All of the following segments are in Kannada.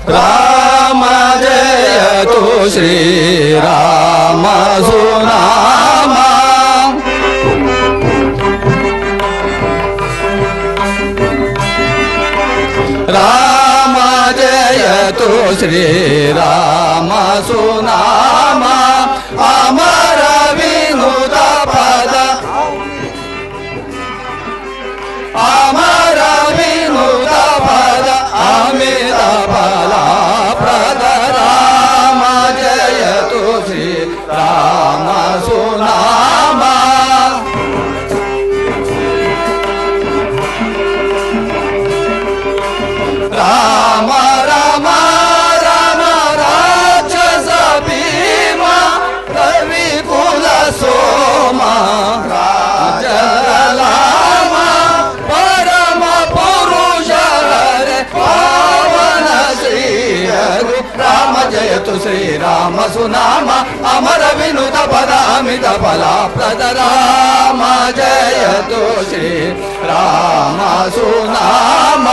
ರಾಮ ಜಯತು ಶ್ರೀರಾಮ ಸುನಾಮ ರಾಮ ಜಯತು ಶ್ರೀರಾಮ ಸುನಾಮ ಅಮರ ವಿನುತ ಪದ ಅಮರ ವಿನುತ ಪದ ಅಮಿತ ಫಲ ಪ್ರದ ರಾಮ ಜಯತು ಶ್ರೀರಾಮ ಸುನಾಮ ರಾಮ ರಾಮ ರಾಮ ರಾಕ್ಷಸ ಭೀಮ ರವಿ ಕುಲ ಸೋಮ ರಾಜಲಾಮ ಪರಮ ಪುರುಷ ಹರೆ ಪಾವನ ಶ್ರೀ ಹರಿ ರಾಮ ಜಯತು ಶ್ರೀರಾಮ ಸುನಾಮ ಅಮರ ವಿನುತ ಪದ ಅಮಿತ ಫಲ ಪ್ರದ ರಾಮ ಜಯತು ಶ್ರೀ ರಾಮ ಸುನಾಮ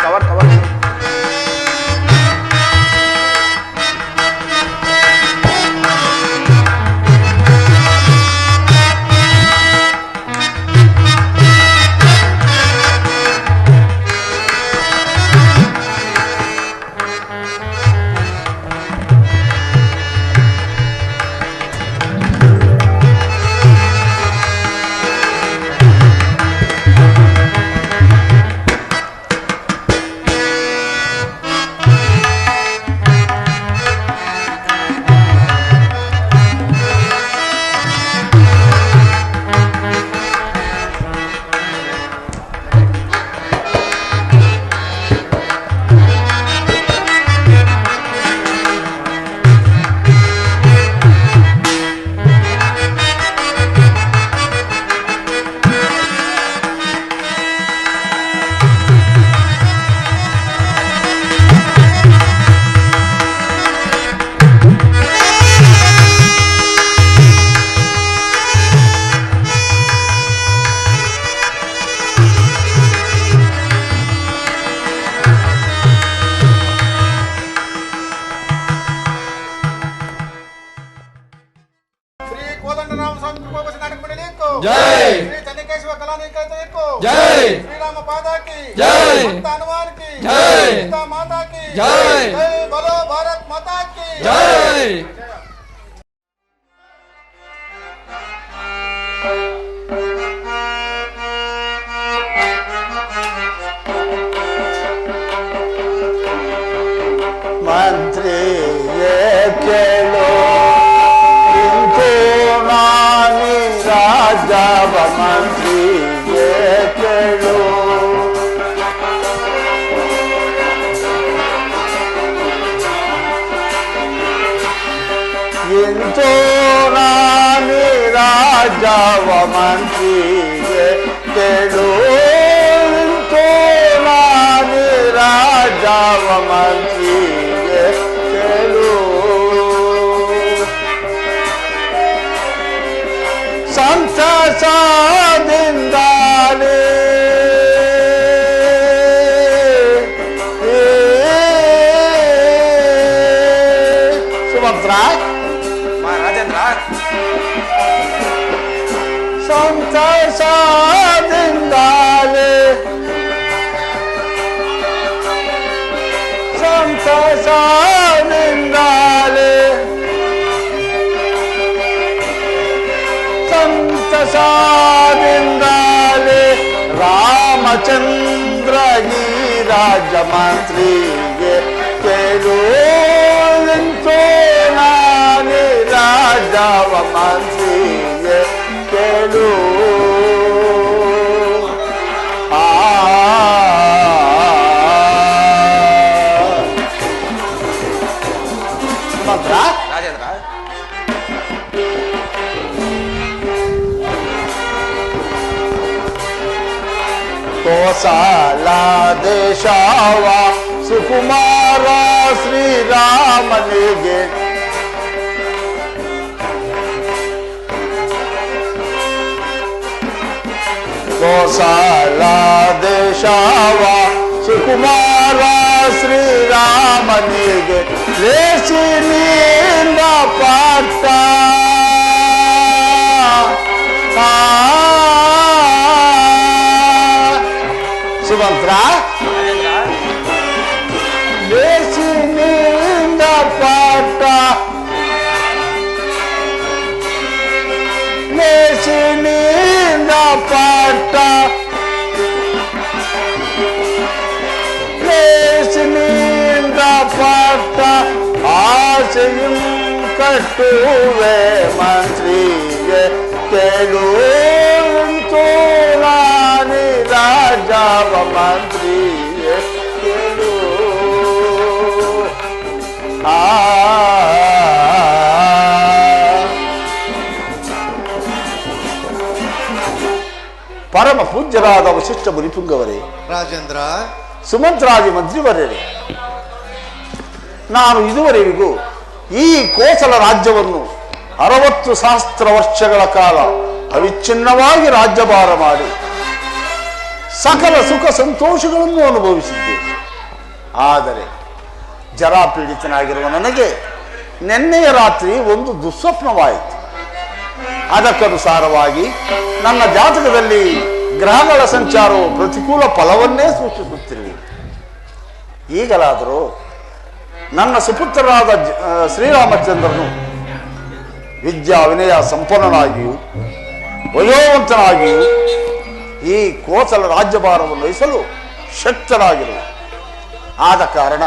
ಕವರ್ ಕವರ್ जय श्री चंद्रकेश्वर कलानिकेतन को जय श्री राम पादा की जय भक्त हनुमान की जय सीता माता की जय जय बोलो भारत माता की जय मंत्री ये केलो इंको नानी राजा मंत्री ये केलो इंको नानी राजा मंत्री ये केलो इंको नानी राजा मंत्री ಸಂತಸದಿಂದಾನೆ ಸುಭದ್ರ ರಾಜೇಂದ್ರ ಸಂತಸದಿಂದಾನೆ ಸಂತಸದಿಂದಾನೆ ಸಂತಸದಿಂದಾನೆ ರಾಮಚಂದ್ರ ಈ ರಾಜ ಮಂತ್ರಿಗೆ ಕೇಳು ನಿಂತು ನಾನೇ ರಾಜವ ಮಂತ್ರಿಗೆ ಕೇಳು ರಾಜೇಂದ್ರ ಕೋಸಲ ದೇಶವ ಸುಕುಮಾರ ಶ್ರೀರಾಮನಿಗೆ ಕೋಸಲ ದೇಶವ ಸುಕುಮಾರ ಶ್ರೀರಾಮನಿಗೆ ಲೇಸಿನಿಂದ ಪಾಠ ಸುಮಂತ್ರ ಲೇಸಿನಿಂದ ಪಾಠ ಲೇಸಿನಿಂದ ಪಾಠ ಲೇಸಿನಿಂದ ಪಾಠ ಆಸೆಯಂ ಕಟ್ಟುವೆ ಮಂತ್ರಿಗೆ ಕೇಳುವಂತೂ ನಾನಿ ರಾಜವ ಮಂತ್ರಿಗೆ ಕೇಳು ಪರಮ ಪೂಜ್ಯರಾದ ವಶಿಷ್ಠ ಮುನಿಪುಂಗವರೇ, ರಾಜೇಂದ್ರ, ಸುಮಂತ್ರಾದಿ ಮಂತ್ರಿವರೇ, ನಾನು ಇದುವರೆಗೂ ಈ ಕೋಸಲ ರಾಜ್ಯವನ್ನು 60 ಸಹಸ್ರ ವರ್ಷಗಳ ಕಾಲ ಅವಿಚ್ಛಿನ್ನವಾಗಿ ರಾಜ್ಯಭಾರ ಮಾಡಿ ಸಕಲ ಸುಖ ಸಂತೋಷಗಳನ್ನು ಅನುಭವಿಸಿದ್ದೇನೆ. ಆದರೆ ಜರಾಪೀಡಿತನಾಗಿರುವ ನನಗೆ ನಿನ್ನೆಯ ರಾತ್ರಿ ಒಂದು ದುಸ್ವಪ್ನವಾಯಿತು. ಅದಕ್ಕನುಸಾರವಾಗಿ ನನ್ನ ಜಾತಕದಲ್ಲಿ ಗ್ರಹಗಳ ಸಂಚಾರವು ಪ್ರತಿಕೂಲ ಫಲವನ್ನೇ ಸೂಚಿಸುತ್ತಿರಲಿ. ಈಗಲಾದರೂ ನನ್ನ ಸುಪುತ್ರರಾದ ಶ್ರೀರಾಮಚಂದ್ರನು ವಿದ್ಯಾ ವಿನಯ ಸಂಪನ್ನನಾಗಿಯೂ ವಯೋವಂತನಾಗಿಯೂ ಈ ಕೋಸಲ ರಾಜ್ಯಭಾರವನ್ನು ವಹಿಸಲು ಶಕ್ತನಾಗಿರುವ ಆದ ಕಾರಣ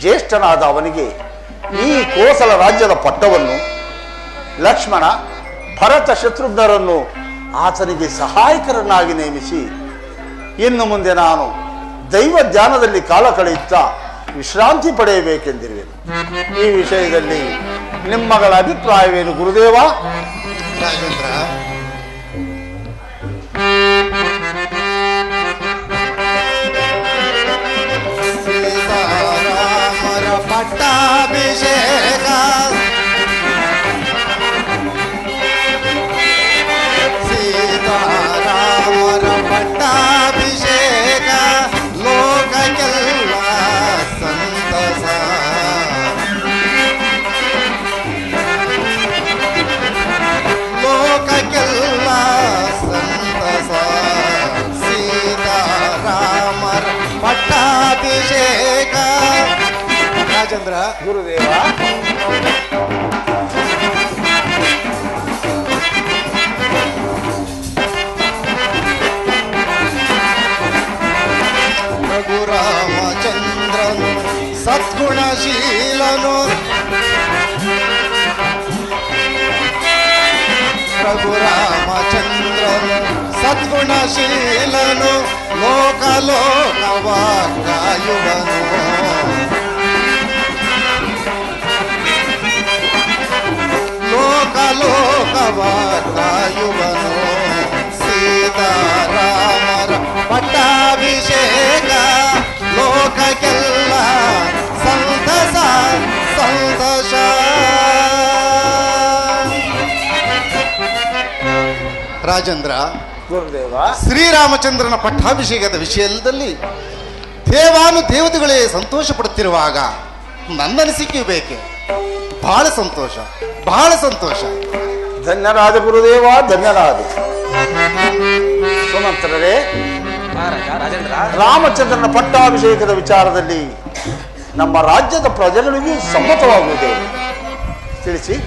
ಜ್ಯೇಷ್ಠನಾದ ಅವನಿಗೆ ಈ ಕೋಸಲ ರಾಜ್ಯದ ಪಟ್ಟವನ್ನು ಲಕ್ಷ್ಮಣ ಭರತ ಶತ್ರುಘ್ನರನ್ನು ಆತನಿಗೆ ಸಹಾಯಕರನ್ನಾಗಿ ನೇಮಿಸಿ ಇನ್ನು ಮುಂದೆ ನಾನು ದೈವ ಧ್ಯಾನದಲ್ಲಿ ಕಾಲ ಕಳೆಯುತ್ತಾ ವಿಶ್ರಾಂತಿ ಪಡೆಯಬೇಕೆಂದಿರುವೆನು. ಈ ವಿಷಯದಲ್ಲಿ ನಿಮ್ಮಗಳ ಅಭಿಪ್ರಾಯವೇನು ಗುರುದೇವ? ರಾಜೇಂದ್ರ, ಸೀತಾರಾಮರ ಪಟ್ಟಾಭಿಷೇಕ ಸೀತಾರಾಮರ ಪಟ್ಟಾಭಿಷೇಕ ಲೋಕಕ್ಕೆಲ್ಲ ಸಂತಸ ಲೋಕಕ್ಕೆಲ್ಲ ಸಂತಸ ಸೀತಾರಾಮರ ಪಟ್ಟಾಭಿಷೇಕ. ರಾಜೇಂದ್ರ, ಗುರುದೇವ, ರಘುರಾಮಚಂದ್ರನು ಸದ್ಗುಣಶೀಲನು ರಘುರಾಮಚಂದ್ರನು ಸದ್ಗುಣಶೀಲನು ಲೋಕಲೋಕವ ಕಾಯುವನು ಲೋಕಲೋಕವ ಕಾಯುವನು ಸೀತಾರಾಮರ ಪಟ್ಟಾಭಿಷೇಕ ಲೋಕಕ್ಕೆಲ್ಲ ಸಂತಸ ಸಂತೋಷ. ರಾಜೇಂದ್ರ, ಗುರುದೇವ, ಶ್ರೀರಾಮಚಂದ್ರನ ಪಟ್ಟಾಭಿಷೇಕದ ವಿಷಯದಲ್ಲಿ ದೇವಾನು ದೇವತೆಗಳೇ ಸಂತೋಷ ಪಡುತ್ತಿರುವಾಗ ನನ್ನ ಅನಿಸಿಕೆ ಬೇಕೆ. ಬಹಳ ಸಂತೋಷ, ಬಹಳ ಸಂತೋಷ. ಧನ್ಯರಾದ ಗುರುದೇವ, ಧನ್ಯರಾದ. ಸುಮಂತ್ರರೇ, ರಾಜೇಂದ್ರ, ರಾಮಚಂದ್ರನ ಪಟ್ಟಾಭಿಷೇಕದ ವಿಚಾರದಲ್ಲಿ ನಮ್ಮ ರಾಜ್ಯದ ಪ್ರಜೆಗಳಿಗೂ ಸಮ್ಮತವಾಗುವುದೇ? ತಿಳಿಸಿ.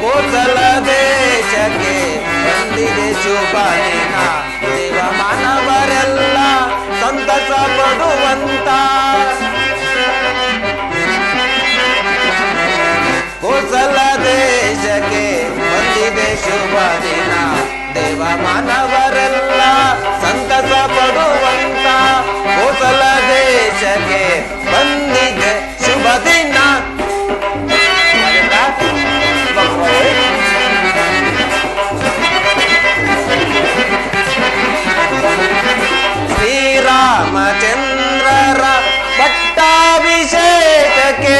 ಕೋಸಲ ದೇಶಕ್ಕೆ ಬಂದಿದೆ ಶುಭ ದಿನ, ದೇವ ಮಾನವರೆಲ್ಲ ಸಂತಸ ಪಡುವಂತ. ಕೋಸಲ ದೇಶಕ್ಕೆ ಬಂದಿದೆ ಶುಭ ದಿನ, ದೇವ ಮಾನವರೆಲ್ಲ ಸಂತಸ ಪಡುವಂತ. ಕೋಸಲ ದೇಶಕ್ಕೆ ಬಂದಿದೆ ಶ್ರೀರಾಮಚಂದ್ರರ ಪಟ್ಟಾಭಿಷೇಕಕ್ಕೆ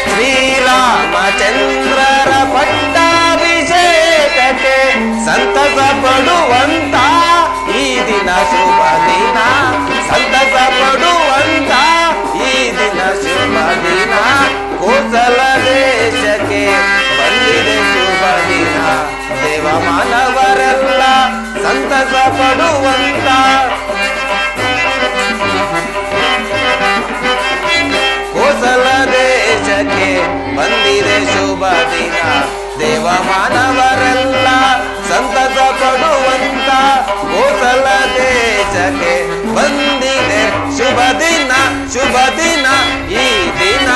ಶ್ರೀರಾಮಚಂದ್ರರ ಪಟ್ಟಾಭಿಷೇಕಕ್ಕೆ ಸಂತಸ ಪಡುವಂತ ಈ ದಿನ ಶುಭ ದಿನ, ಸಂತಸ ಪಡುವಂತ ಈ ದಿನ ಶುಭ ದಿನ, ಕೋಸಲ ದೇಶಕ್ಕೆ ಬಂದಿದೆ ಶುಭ ದಿನ, ದೇವ ಮಾನವರೆಲ್ಲ ಸಂತಸ ಪಡುವಂತ ಕೋಸಲ ದೇಶಕ್ಕೆ ಬಂದಿದೆ ಶುಭ ದಿನ, ದೇವ ಮಾನವರೆಲ್ಲ ಸಂತಸ ಪಡುವಂತ ಕೋಸಲ ದೇಶಕ್ಕೆ ಬಂದಿದೆ ಶುಭ ದಿನ, ಶುಭ ದಿನ ಈ ದಿನ.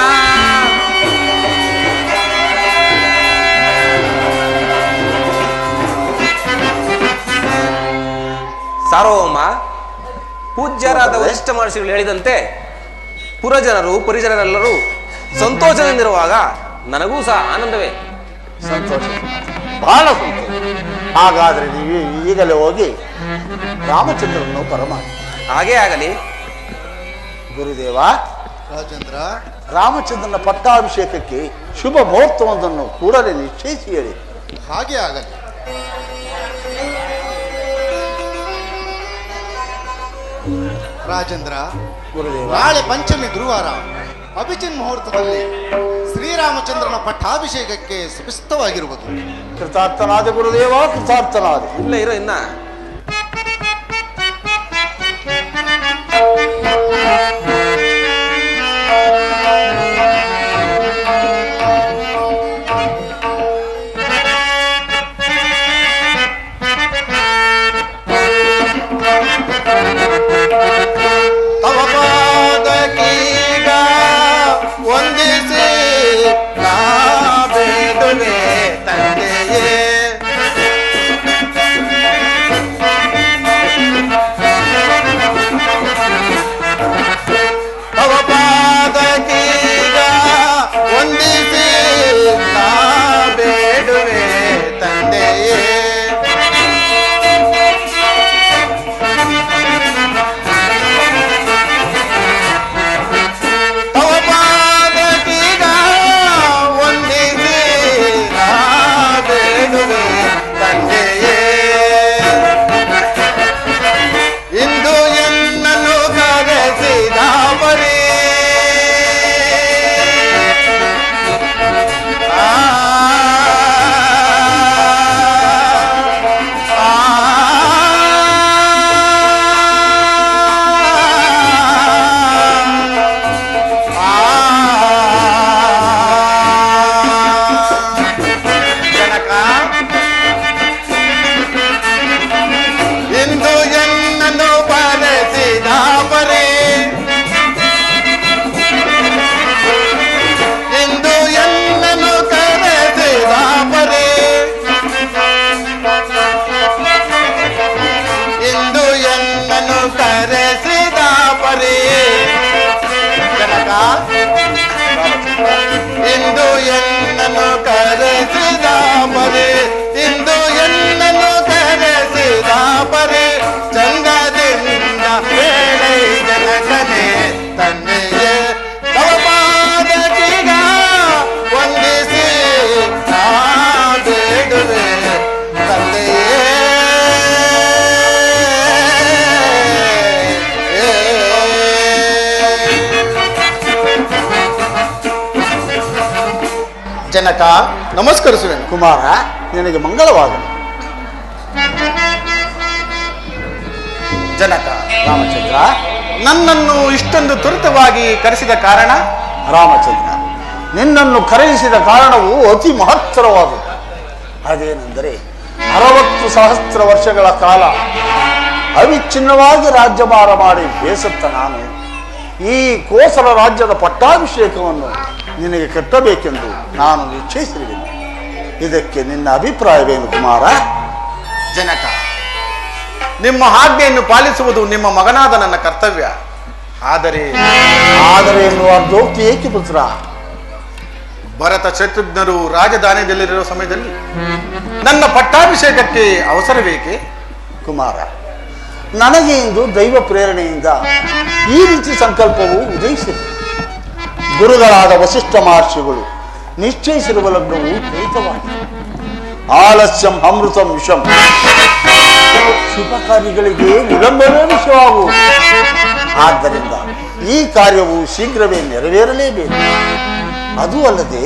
ಸಾರ್ವಭೌಮ ಪೂಜ್ಯರಾದ ವರಿಷ್ಠ ಮಹರ್ಷಿಗಳು ಹೇಳಿದಂತೆ ಪುರಜನರು ಪರಿಜನರೆಲ್ಲರೂ ಸಂತೋಷದಿಂದಿರುವಾಗ ನನಗೂ ಸಹ ಆನಂದವೇ. ಸಂತೋಷ, ಬಹಳ ಸಂತೋಷ. ಹಾಗಾದ್ರೆ ನೀವು ಈಗಲೇ ಹೋಗಿ ರಾಮಚಂದ್ರನನ್ನು ಬರಮಾಡಿ. ಹಾಗೇ ಆಗಲಿ ಗುರುದೇವ. ರಾಜೇಂದ್ರ, ರಾಮಚಂದ್ರನ ಪಟ್ಟಾಭಿಷೇಕಕ್ಕೆ ಶುಭ ಮುಹೂರ್ತವೊಂದನ್ನು ಕೂಡಲೇ ನಿಶ್ಚಯಿಸಿ ಹೇಳಿ. ಹಾಗೆ ಆಗಲಿ. ರಾಜೇಂದ್ರ, ಗುರುದೇವ. ನಾಳೆ ಪಂಚಮಿ ಗುರುವಾರ ಅಭಿಜಿನ್ ಮುಹೂರ್ತದಲ್ಲಿ ಶ್ರೀರಾಮಚಂದ್ರನ ಪಟ್ಟಾಭಿಷೇಕಕ್ಕೆ ಸುಪಿಸ್ತವಾಗಿರುವುದು. ಕೃತಾರ್ಥನಾದ ಗುರುದೇವ, ಕೃತಾರ್ಥನಾದ. ಇಲ್ಲ ಇರೋ ಇನ್ನ ಇಂದು ಎನ್ನನು ಕರೆಸಿದ ಪರಿ, ಇಂದು ಎನ್ನನು ಕರೆಸಿದ ಪರಿ, ಚಂದದಿಂದ ಹೇಳಿ ಜನಕನೇ ತನ್ನೆಯೇ ತವಪಾದಕೀಗ ವಂದಿಸಿ ನಾ ಬೇಡುವೆ ತಂದೆಯೇ. ಜನಕ ನಮಸ್ಕರಿಸುವೆನು. ಕುಮಾರ, ನಿನಗೆ ಮಂಗಳವಾಗಲಿ. ಜನಕ, ರಾಮಚಂದ್ರ. ನನ್ನನ್ನು ಇಷ್ಟೊಂದು ತ್ವರಿತವಾಗಿ ಕರೆಸಿದ ಕಾರಣ? ರಾಮಚಂದ್ರ, ನಿನ್ನನ್ನು ಕರೆಯಿಸಿದ ಕಾರಣವು ಅತಿ ಮಹತ್ತರವಾದುದು. ಅದೇನೆಂದರೆ 60 ಸಹಸ್ರ ವರ್ಷಗಳ ಕಾಲ ಅವಿಚ್ಛಿನ್ನವಾಗಿ ರಾಜ್ಯಭಾರ ಮಾಡಿ ಬೇಸತ್ತ ನಾನು ಈ ಕೋಸಲ ರಾಜ್ಯದ ಪಟ್ಟಾಭಿಷೇಕವನ್ನು ನಿನಗೆ ಕಟ್ಟಬೇಕೆಂದು ನಾನು ನಿಶ್ಚಯಿಸಿರುವೆನು. ಇದಕ್ಕೆ ನಿನ್ನ ಅಭಿಪ್ರಾಯವೇನು ಕುಮಾರ? ಜನಕ, ನಿಮ್ಮ ಆಜ್ಞೆಯನ್ನು ಪಾಲಿಸುವುದು ನಿಮ್ಮ ಮಗನಾದ ನನ್ನ ಕರ್ತವ್ಯ. ಆದರೆ ಎನ್ನುವ ಅರ್ಧೋಕ್ತಿ ಏಕೆ ಪುತ್ರ? ಭರತ ಶತ್ರುಘ್ನರು ರಾಜಧಾನಿಯಲ್ಲಿರುವ ಸಮಯದಲ್ಲಿ ನನ್ನ ಪಟ್ಟಾಭಿಷೇಕಕ್ಕೆ ಅವಸರ ಬೇಕೆ? ಕುಮಾರ, ನನಗೆ ಇಂದು ದೈವ ಪ್ರೇರಣೆಯಿಂದ ಈ ರೀತಿ ಸಂಕಲ್ಪವು ಉದಯಿಸಿದೆ. ಗುರುಗಳಾದ ವಸಿಷ್ಠ ಮಹರ್ಷಿಗಳು ನಿಶ್ಚಯಿಸಿರುವ ಲಗ್ನವು ತ್ವರಿತವಾಗಿದೆ. ಆಲಸ್ಯಂ ಅಮೃತಂ ವಿಷಂ. ಶುಭ ಕಾರ್ಯಗಳಿಗೆ ವಿಳಂಬವೇ ವಿಷಯವಾಗುವುದು. ಆದ್ದರಿಂದ ಈ ಕಾರ್ಯವು ಶೀಘ್ರವೇ ನೆರವೇರಲೇಬೇಕು. ಅದೂ ಅಲ್ಲದೆ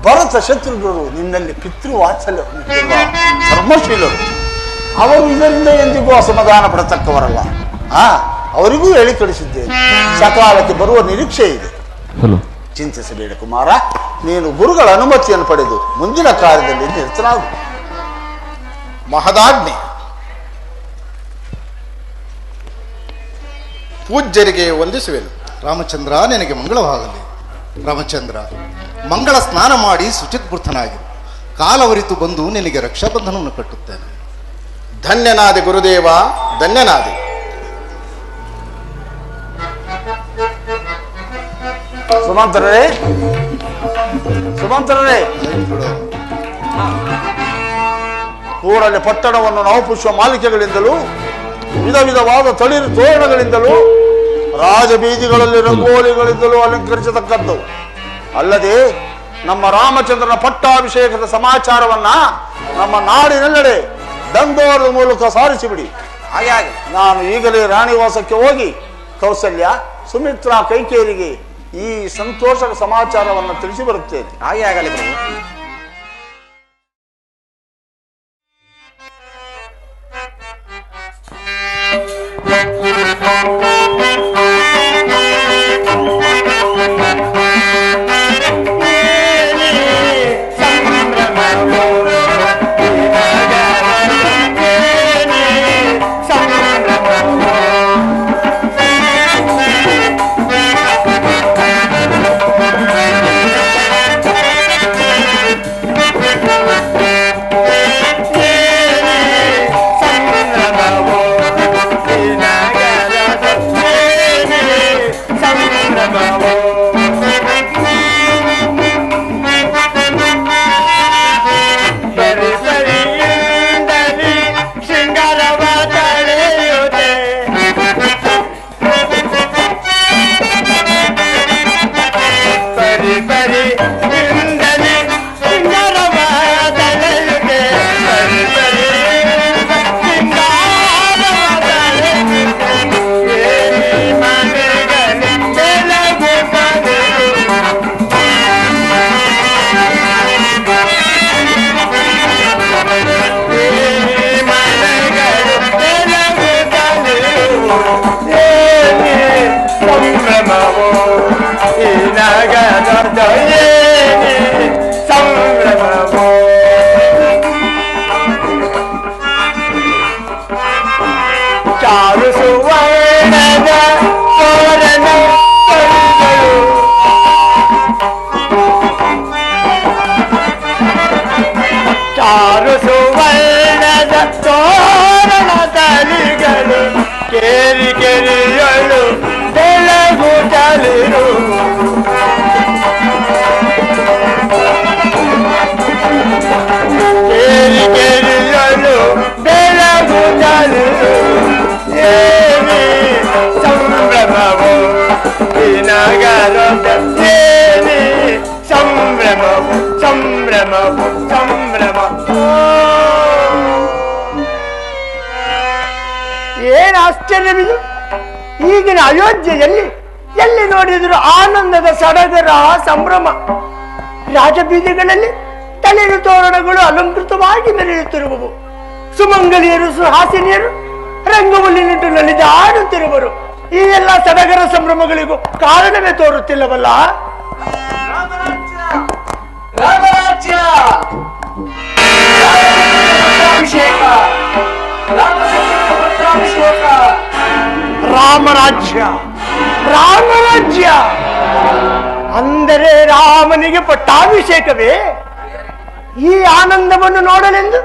ಭರತ ಶತ್ರುಘ್ನರು ನಿನ್ನಲ್ಲಿ ಪಿತೃವಾತ್ಸಲ್ಯವನ್ನು ಧರ್ಮಶೀಲರು. ಅವರು ಇದರಿಂದ ಎಂದಿಗೂ ಅಸಮಾಧಾನ ಪಡತಕ್ಕವರಲ್ಲ. ಅವರಿಗೂ ಹೇಳಿ ಕಳಿಸಿದ್ದೇನೆ. ಸಕಾಲಕ್ಕೆ ಬರುವ ನಿರೀಕ್ಷೆ ಇದೆ. ಚಿಂತಿಸಬೇಡ ಕುಮಾರ, ನೀನು ಗುರುಗಳ ಅನುಮತಿಯನ್ನು ಪಡೆದು ಮುಂದಿನ ಕಾರ್ಯದಲ್ಲಿ ನಿರತನಾಗು. ಮಹದಾಜ್ಞೆ. ಪೂಜ್ಯರಿಗೆ ವಂದಿಸುವೆನು. ರಾಮಚಂದ್ರ, ನಿನಗೆ ಮಂಗಳವಾಗಲಿ. ರಾಮಚಂದ್ರ, ಮಂಗಳ ಸ್ನಾನ ಮಾಡಿ ಶುಚಿತ್ಪೂರ್ತನಾಗಿ ಕಾಲವರಿತು ಬಂದು ನಿನಗೆ ರಕ್ಷಾಬಂಧನವನ್ನು ಕಟ್ಟುತ್ತೇನೆ. ಧನ್ಯನಾದೆ ಗುರುದೇವ, ಧನ್ಯನಾದೆ. ಸುಮಂತ್ರರೇ, ಸುಮಂತ್ರರೇ, ಕೂಡಲೇ ಪಟ್ಟಣವನ್ನು ನವಪುಷ್ಪ ಮಾಲಿಕೆಗಳಿಂದಲೂ ವಿಧ ವಿಧವಾದ ತಳಿರು ತೋರಣಗಳಿಂದಲೂ ರಾಜಬೀದಿಗಳಲ್ಲಿ ರಂಗೋಲಿಗಳಿಂದಲೂ ಅಲಂಕರಿಸತಕ್ಕದ್ದು. ಅಲ್ಲದೆ ನಮ್ಮ ರಾಮಚಂದ್ರನ ಪಟ್ಟಾಭಿಷೇಕದ ಸಮಾಚಾರವನ್ನ ನಮ್ಮ ನಾಡಿನೆಲ್ಲೆಡೆ ದಂಡೋರದ ಮೂಲಕ ಸಾರಿಸಿಬಿಡಿ. ಹಾಗೆ ನಾನು ಈಗಲೇ ರಾಣಿವಾಸಕ್ಕೆ ಹೋಗಿ ಕೌಸಲ್ಯ, ಸುಮಿತ್ರಾ, ಕೈಕೇರಿಗೆ ಈ ಸಂತೋಷದ ಸಮಾಚಾರವನ್ನು ತಿಳಿಸಿ ಬರುತ್ತೇನೆ. ಹಾಗೆ ಆಗಲಿ ಪ್ರಭು. ಏನು ಆಶ್ಚರ್ಯವಿದು! ಈಗಿನ ಅಯೋಧ್ಯೆಯಲ್ಲಿ ಎಲ್ಲಿ ನೋಡಿದ್ರು ಆನಂದದ ಸಡಗರ, ಸಂಭ್ರಮ. ರಾಜಬೀದಿಗಳಲ್ಲಿ ತಳಿರು ತೋರಣಗಳು ಅಲಂಕೃತವಾಗಿ ಮೆರೆಯುತ್ತಿರುವವು. ಸುಮಂಗಲಿಯರು, ಸುಹಾಸಿನಿಯರು ರಂಗವಲ್ಲಿನಿಟ್ಟು ನಲಿದಾಡುತ್ತಿರುವರು. ಈ ಎಲ್ಲ ಸಡಗರ ಸಂಭ್ರಮಗಳಿಗೂ ಕಾರಣವೇ ತೋರುತ್ತಿಲ್ಲವಲ್ಲ? ರಾಮರಾಜ್ಯ, ರಾಮರಾಜ್ಯ ಅಂದರೆ ರಾಮನಿಗೆ ಪಟ್ಟಾಭಿಷೇಕವೇ? ಈ ಆನಂದವನ್ನು ನೋಡಲೆಂದು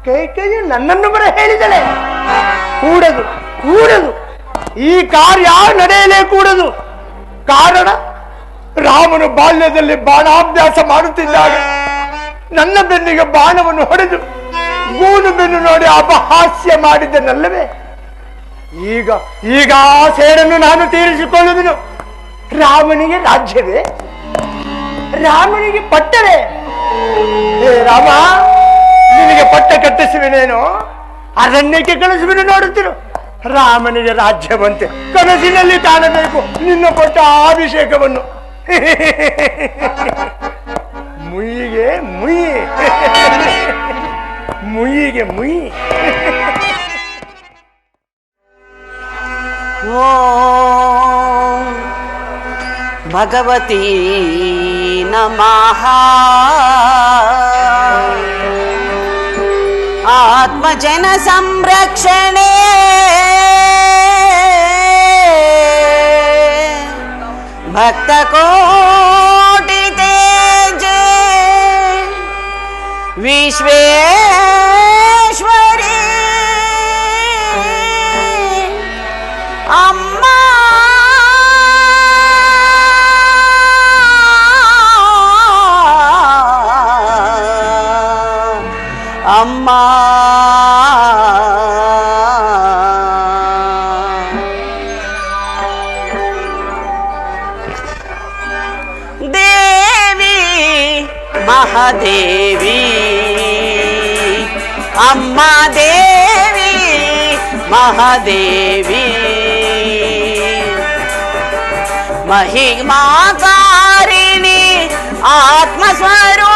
ಕೈಕೇಯಿ ನನ್ನನ್ನು ಬರ ಹೇಳಿದಳೆ. ಕೂಡದು, ಕೂಡದು, ಈ ಕಾರ್ಯ ನಡೆಯಲೇ ಕೂಡದು. ಕಾರಣ, ರಾಮನು ಬಾಲ್ಯದಲ್ಲಿ ಬಾಣಾಭ್ಯಾಸ ಮಾಡುತ್ತಿದ್ದಾಗ ನನ್ನ ಬೆನ್ನಿಗೆ ಬಾಣವನ್ನು ಹೊಡೆದು ಗೂಡು ಬೆನ್ನು ನೋಡಿ ಅಪಹಾಸ್ಯ ಮಾಡಿದ್ದನಲ್ಲವೇ? ಈಗ ಈಗ ಆ ಸೇಡನ್ನು ನಾನು ತೀರಿಸಿಕೊಳ್ಳುವೆನು. ರಾಮನಿಗೆ ರಾಜ್ಯವೇ, ರಾಮನಿಗೆ ಪಟ್ಟವೇ? ಹೇ ರಾಮ, ನಿನಗೆ ಪಟ್ಟ ಕಟ್ಟಿಸುವೆನೇನು? ಅರಣ್ಯಕ್ಕೆ ಕಳಿಸುವೆನು ನೋಡುತ್ತಿರು. ರಾಮನಿಗೆ ರಾಜ್ಯವಂತೆ ಕನಸಿನಲ್ಲಿ ಕಾಣಬೇಕು ನಿನ್ನ ಕೊಟ್ಟ ಅಭಿಷೇಕವನ್ನು. ಮುಯ್ಯಿಗೆ ಮುಯ್ಯಿ, ಮುಯ್ಯಿಗೆ ಮುಯ್ಯಿ. ಓಂ ಭಗವತಿ ನಮಃ. ಆತ್ಮಜನ ಸಂರಕ್ಷಣೆ ಭಕ್ತ ಕೋಟಿ ತೇಜೆ ವಿಶ್ವೇಶ್ವರಿ ಅಮ್ಮ. ಅಮ್ಮ ದೇವಿ ಮಹಾದೇವಿ, ಅಮ್ಮ ದೇವಿ ಮಹಾದೇವಿ, ಮಹಿಮಾಕಾರಿಣಿ ಆತ್ಮಸ್ವರೂಪಿಣಿ,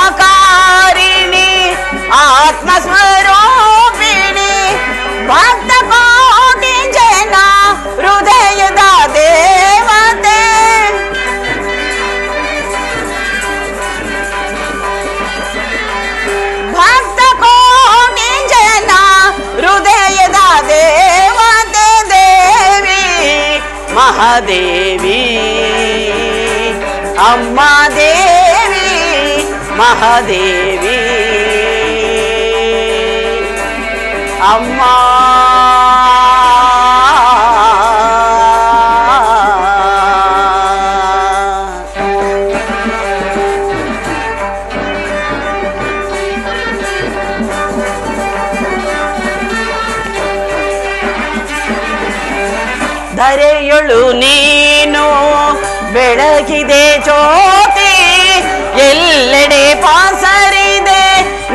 ಮಹಿಮಾಕಾರಿಣಿ ಆತ್ಮಸ್ವರೂಪಿಣಿ, ಭಕ್ತ ಕೋಟಿ ಜನ ಹೃದಯದ ದೇವತೆ, ಭಕ್ತ ಕೋಟಿ ಜನ ಹೃದಯದ ದೇವತೆ, ದೇವಿ ಮಹಾದೇವಿ, ಅಮ್ಮ ದೇವಿ ಮಹಾದೇವಿ, ಅಮ್ಮ. ಧರೆಯೊಳು ನೀನು ಬೆಳಗಿದೆ ಜ್ಯೋತಿ, ಎಲ್ಲೆಡೆ ಪಾಸರಿದೆ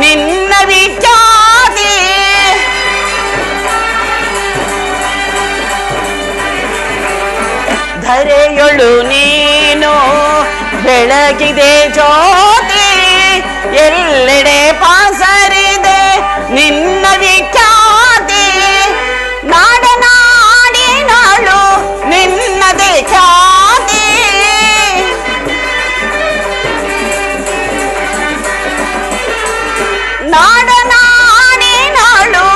ನಿನ್ನ ವಿಖ್ಯಾತಿ, ಧರೆಯೊಳು ನೀನು ಬೆಳಗಿದೆ ಜ್ಯೋತಿ, ಎಲ್ಲೆಡೆ ಪಾಸರಿದೆ ನಿನ್ನ ವಿಖ್ಯಾತಿ, ನಾಡನಾಡಿನಾಳು ನಿನ್ನದೇ ಖ್ಯಾತಿ, ನಾಡನಾಡಿನಾಳು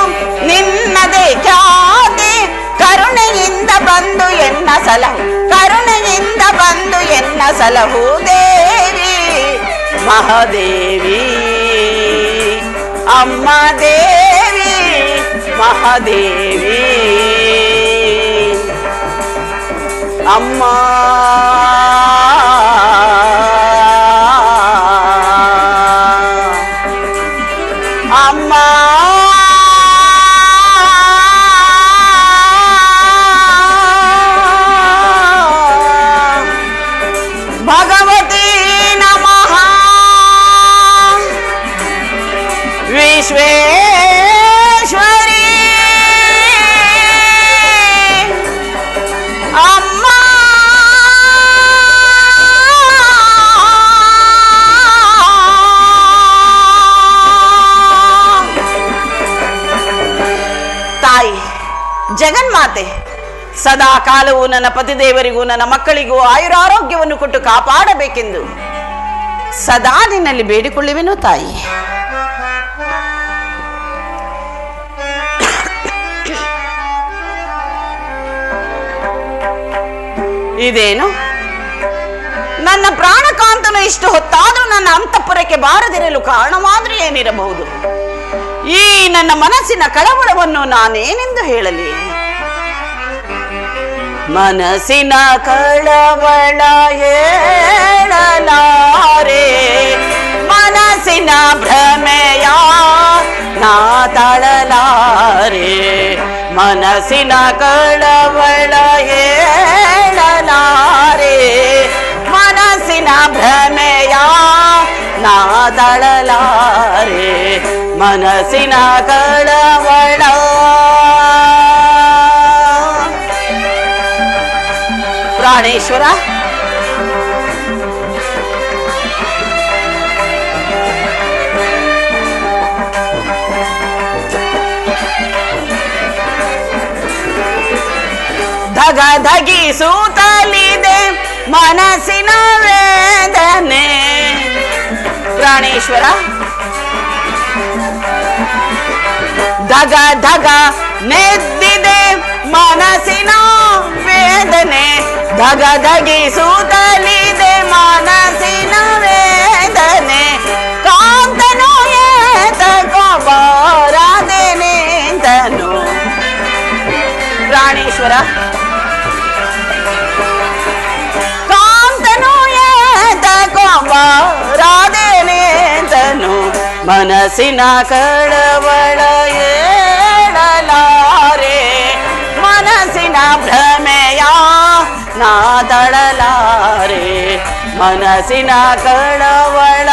ನಿನ್ನದೇ ಖ್ಯಾತಿ, ಕರುಣೆಯಿಂದ ಬಂದು ಎನ್ನ ಸಲಹು, ಕರುಣೆಯಿಂದ ಬಂದು ಎನ್ನ ಸಲಹು, ದೇವಿ ಮಹಾದೇವಿ, ಅಮ್ಮ ದೇವಿ ಮಹಾದೇವಿ, ಅಮ್ಮ. ಅಮ್ಮ ಭಗವತಿ ನಮಃ. ವಿಶ್ವೇಶ್ವರಿ ಅಮ್ಮ. ತಾಯಿ ಜಗನ್ಮಾತೆ, ಸದಾ ಕಾಲವು ನನ್ನ ಪತಿದೇವರಿಗೂ ನನ್ನ ಮಕ್ಕಳಿಗೂ ಆಯುರಾರೋಗ್ಯವನ್ನು ಕೊಟ್ಟು ಕಾಪಾಡಬೇಕೆಂದು ಸದಾ ನಿನ್ನಲ್ಲಿ ಬೇಡಿಕೊಳ್ಳುವೆನು ತಾಯಿ. ಇದೇನು ನನ್ನ ಪ್ರಾಣಕಾಂತನು ಇಷ್ಟು ಹೊತ್ತಾದರೂ ನನ್ನ ಅಂತಃಪುರಕ್ಕೆ ಬಾರದಿರಲು ಕಾರಣವಾದರೂ ಏನಿರಬಹುದು? ಈ ನನ್ನ ಮನಸ್ಸಿನ ಕಳವಳವನ್ನು ನಾನೇನೆಂದು ಹೇಳಲಿ? ಮನಸ್ಸಿನ ಕಳವಳ ಹೇಳಲಾರೆ, ಮನಸ್ಸಿನ ಭ್ರಮೆಯ ನಾ ತಾಳಲಾರೆ, ಮನಸ್ಸಿನ ಕಳವಳ ಹೇಳಲಾರೆ, ಮನಸ್ಸಿನ ಭ್ರಮೆಯ ನಾ ತಾಳಲಾರೆ, ಮನಸ್ಸಿನ ಕಳವಳ. ಪ್ರಾಣೇಶ್ವರ, ಧಗ ಧಗಿಸುತ್ತಲಿದೆ ಮನಸ್ಸಿನ ವೇದನೆ. ಪ್ರಾಣೇಶ್ವರ, ಧಗ ಧಗ ನೆದ್ದಿದೆ ಮನಸ್ಸಿನ ವೇದನೆ, ಧಗ ಧಗಿಸುತ್ತಲಿದೆ ಮನಸ್ಸಿನ ವೇದನೆ, ಕಾಂತನು ಏತಕೋ ಬಾರದೆ ನಿಂತನು. ಪ್ರಾಣೇಶ್ವರ, ಕಾಂತನು ಏತಕೋ ಬಾರದೆ ನಿಂತನು, ಮನಸ್ಸಿನ ಕಳವಳ ಹೇಳಲಾರೆ, ಮನಸ್ಸಿನ ಭ್ರಮೆಯ ನಾ ತಾಳಲಾರೆ, ಮನಸ್ಸಿನ ಕಳವಳ.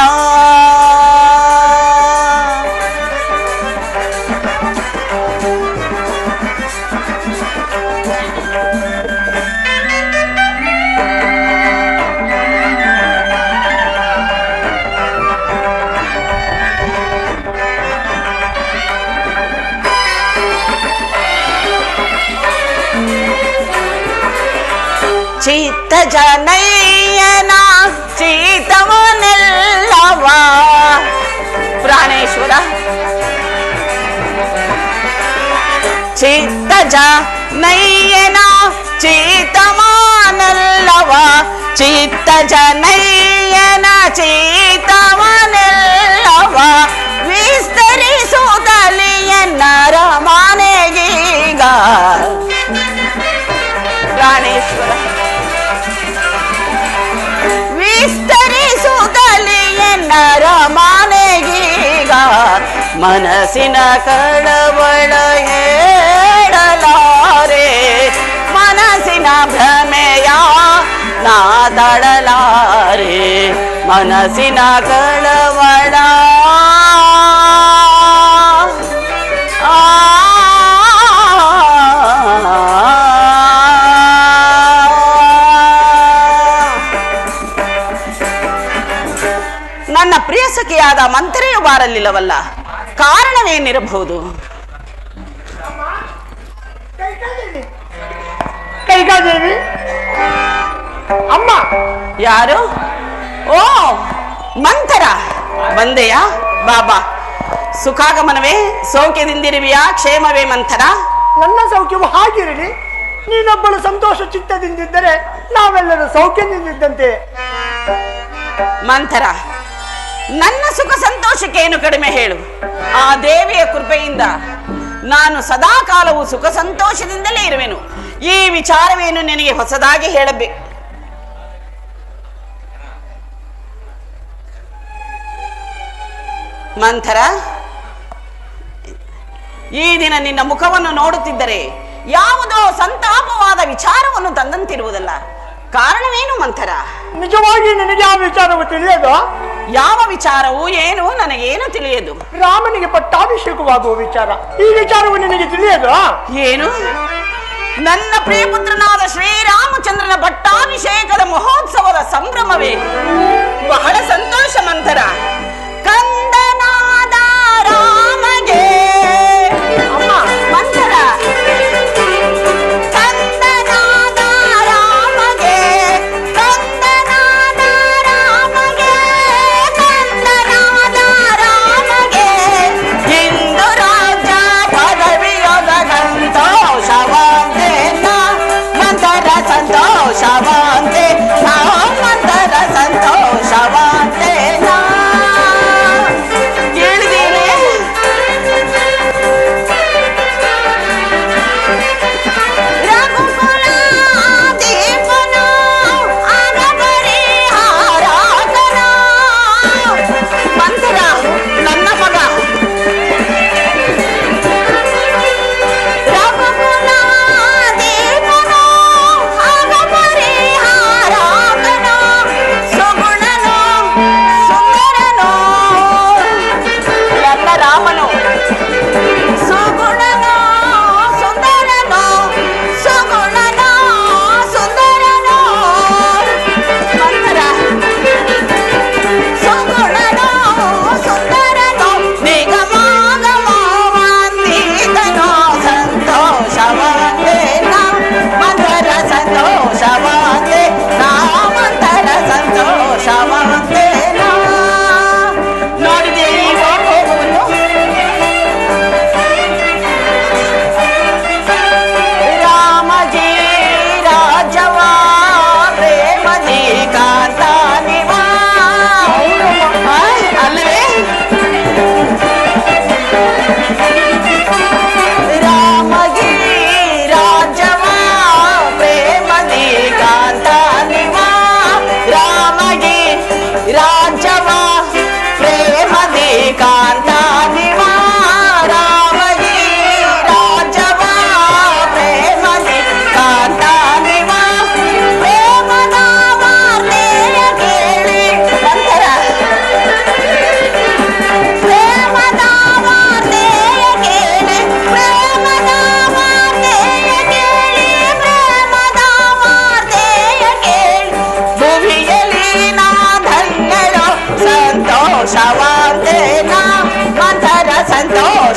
ಚಿತ್ತ ಜನಯ್ಯನ ಚೀತವನೆಲ್ಲವ. ಪ್ರಾಣೇಶ್ವರ, ಚಿತ್ತ ಜನಯ್ಯನ ಚೀತವನೆಲ್ಲವ, ಚಿತ್ತ ಜನಯ್ಯನ ಚೀತವನೆಲ್ಲವ, ವಿಸ್ತರಿಸುತ್ತಲಿಯನ್ನರ ಮನೆಗೀಗ. ಪ್ರಾಣೇಶ್ವರ, ವಿಸ್ತರಿಸುತ್ತಲಿಯನ್ನರ ಮನೆಗೀಗ, ಮನಸ್ಸಿನ ಕಳವಳ ಹೇಳಲಾರೆ, ಮನಸ್ಸಿನ ಭ್ರಮೆಯ ನಾ ತಾಳಲಾರೆ, ಮನಸ್ಸಿನ ಕಳವಳ. ನನ್ನ ಪ್ರಿಯ ಸಖಿಯಾದ ಮಂತ್ರೆಯು ಬಾರಲಿಲ್ಲವಲ್ಲ, ಕಾರಣವೇನಿರಬಹುದು? ಕೈಕಾದೇವಿ ಅಮ್ಮ. ಯಾರು? ಓ ಮಂತರ, ಬಂದೆಯಾ? ಬಾಬಾ, ಸುಖಾಗಮನವೇ? ಸೌಖ್ಯದಿಂದಿರುವಿಯಾ? ಕ್ಷೇಮವೇ ಮಂಥರ? ನನ್ನ ಸೌಖ್ಯವು ಹಾಗಿರಲಿ, ನೀನೊಬ್ಬಳು ಸಂತೋಷ ಚಿತ್ತದಿಂದಿದ್ದರೆ ನಾವೆಲ್ಲರೂ ಸೌಖ್ಯದಿಂದಿದ್ದಂತೆ. ಮಂಥರ, ನನ್ನ ಸುಖ ಸಂತೋಷಕ್ಕೇನು ಕಡಿಮೆ ಹೇಳು? ಆ ದೇವಿಯ ಕೃಪೆಯಿಂದ ನಾನು ಸದಾ ಕಾಲವು ಸುಖ ಸಂತೋಷದಿಂದಲೇ ಇರುವೆನು. ಈ ವಿಚಾರವೇನು ನಿನಗೆ ಹೊಸದಾಗಿ ಹೇಳಬೇಕು? ಮಂಥರ, ಈ ದಿನ ನಿನ್ನ ಮುಖವನ್ನು ನೋಡುತ್ತಿದ್ದರೆ ಯಾವುದೋ ಸಂತಾಪವಾದ ವಿಚಾರವನ್ನು ತಂದಂತಿರುವುದಲ್ಲ. ಕಾರಣವೇನು ಮಂಥರ? ನಿಜವಾಗಿ ನಿನಗೆ ಆ ವಿಚಾರವು ತಿಳಿಯದು? ಯಾವ ವಿಚಾರವು? ಏನು? ನನಗೇನು ತಿಳಿಯದು. ರಾಮನಿಗೆ ಪಟ್ಟಾಭಿಷೇಕವಾಗುವ ವಿಚಾರ, ಈ ವಿಚಾರವು ನಿನಗೆ ತಿಳಿಯದು? ಏನು? ನನ್ನ ಪ್ರಿಯಪುತ್ರನಾದ ಶ್ರೀರಾಮಚಂದ್ರನ ಪಟ್ಟಾಭಿಷೇಕದ ಮಹೋತ್ಸವದ ಸಂಭ್ರಮವೇ? ಬಹಳ ಸಂತೋಷ ಮಂಥರ. ಕಂದನಾದ ರಾಮಗೆ ಅಮ್ಮ ಮಂಥರ, ಕಂದನಾದ ರಾಮಗೆ, ಕಂದನಾದ ರಾಮಗೆ, ಕಂದನಾದ ರಾಮಗೆ, ಇಂದು ರಾಜ್ಯ ಪದವಿಯದ ಸಂತೋಷವಂತೆ ಮಂಥರ ಸಂತೋಷವಂತೆ ಮಂಥರ ಸಂತೋಷ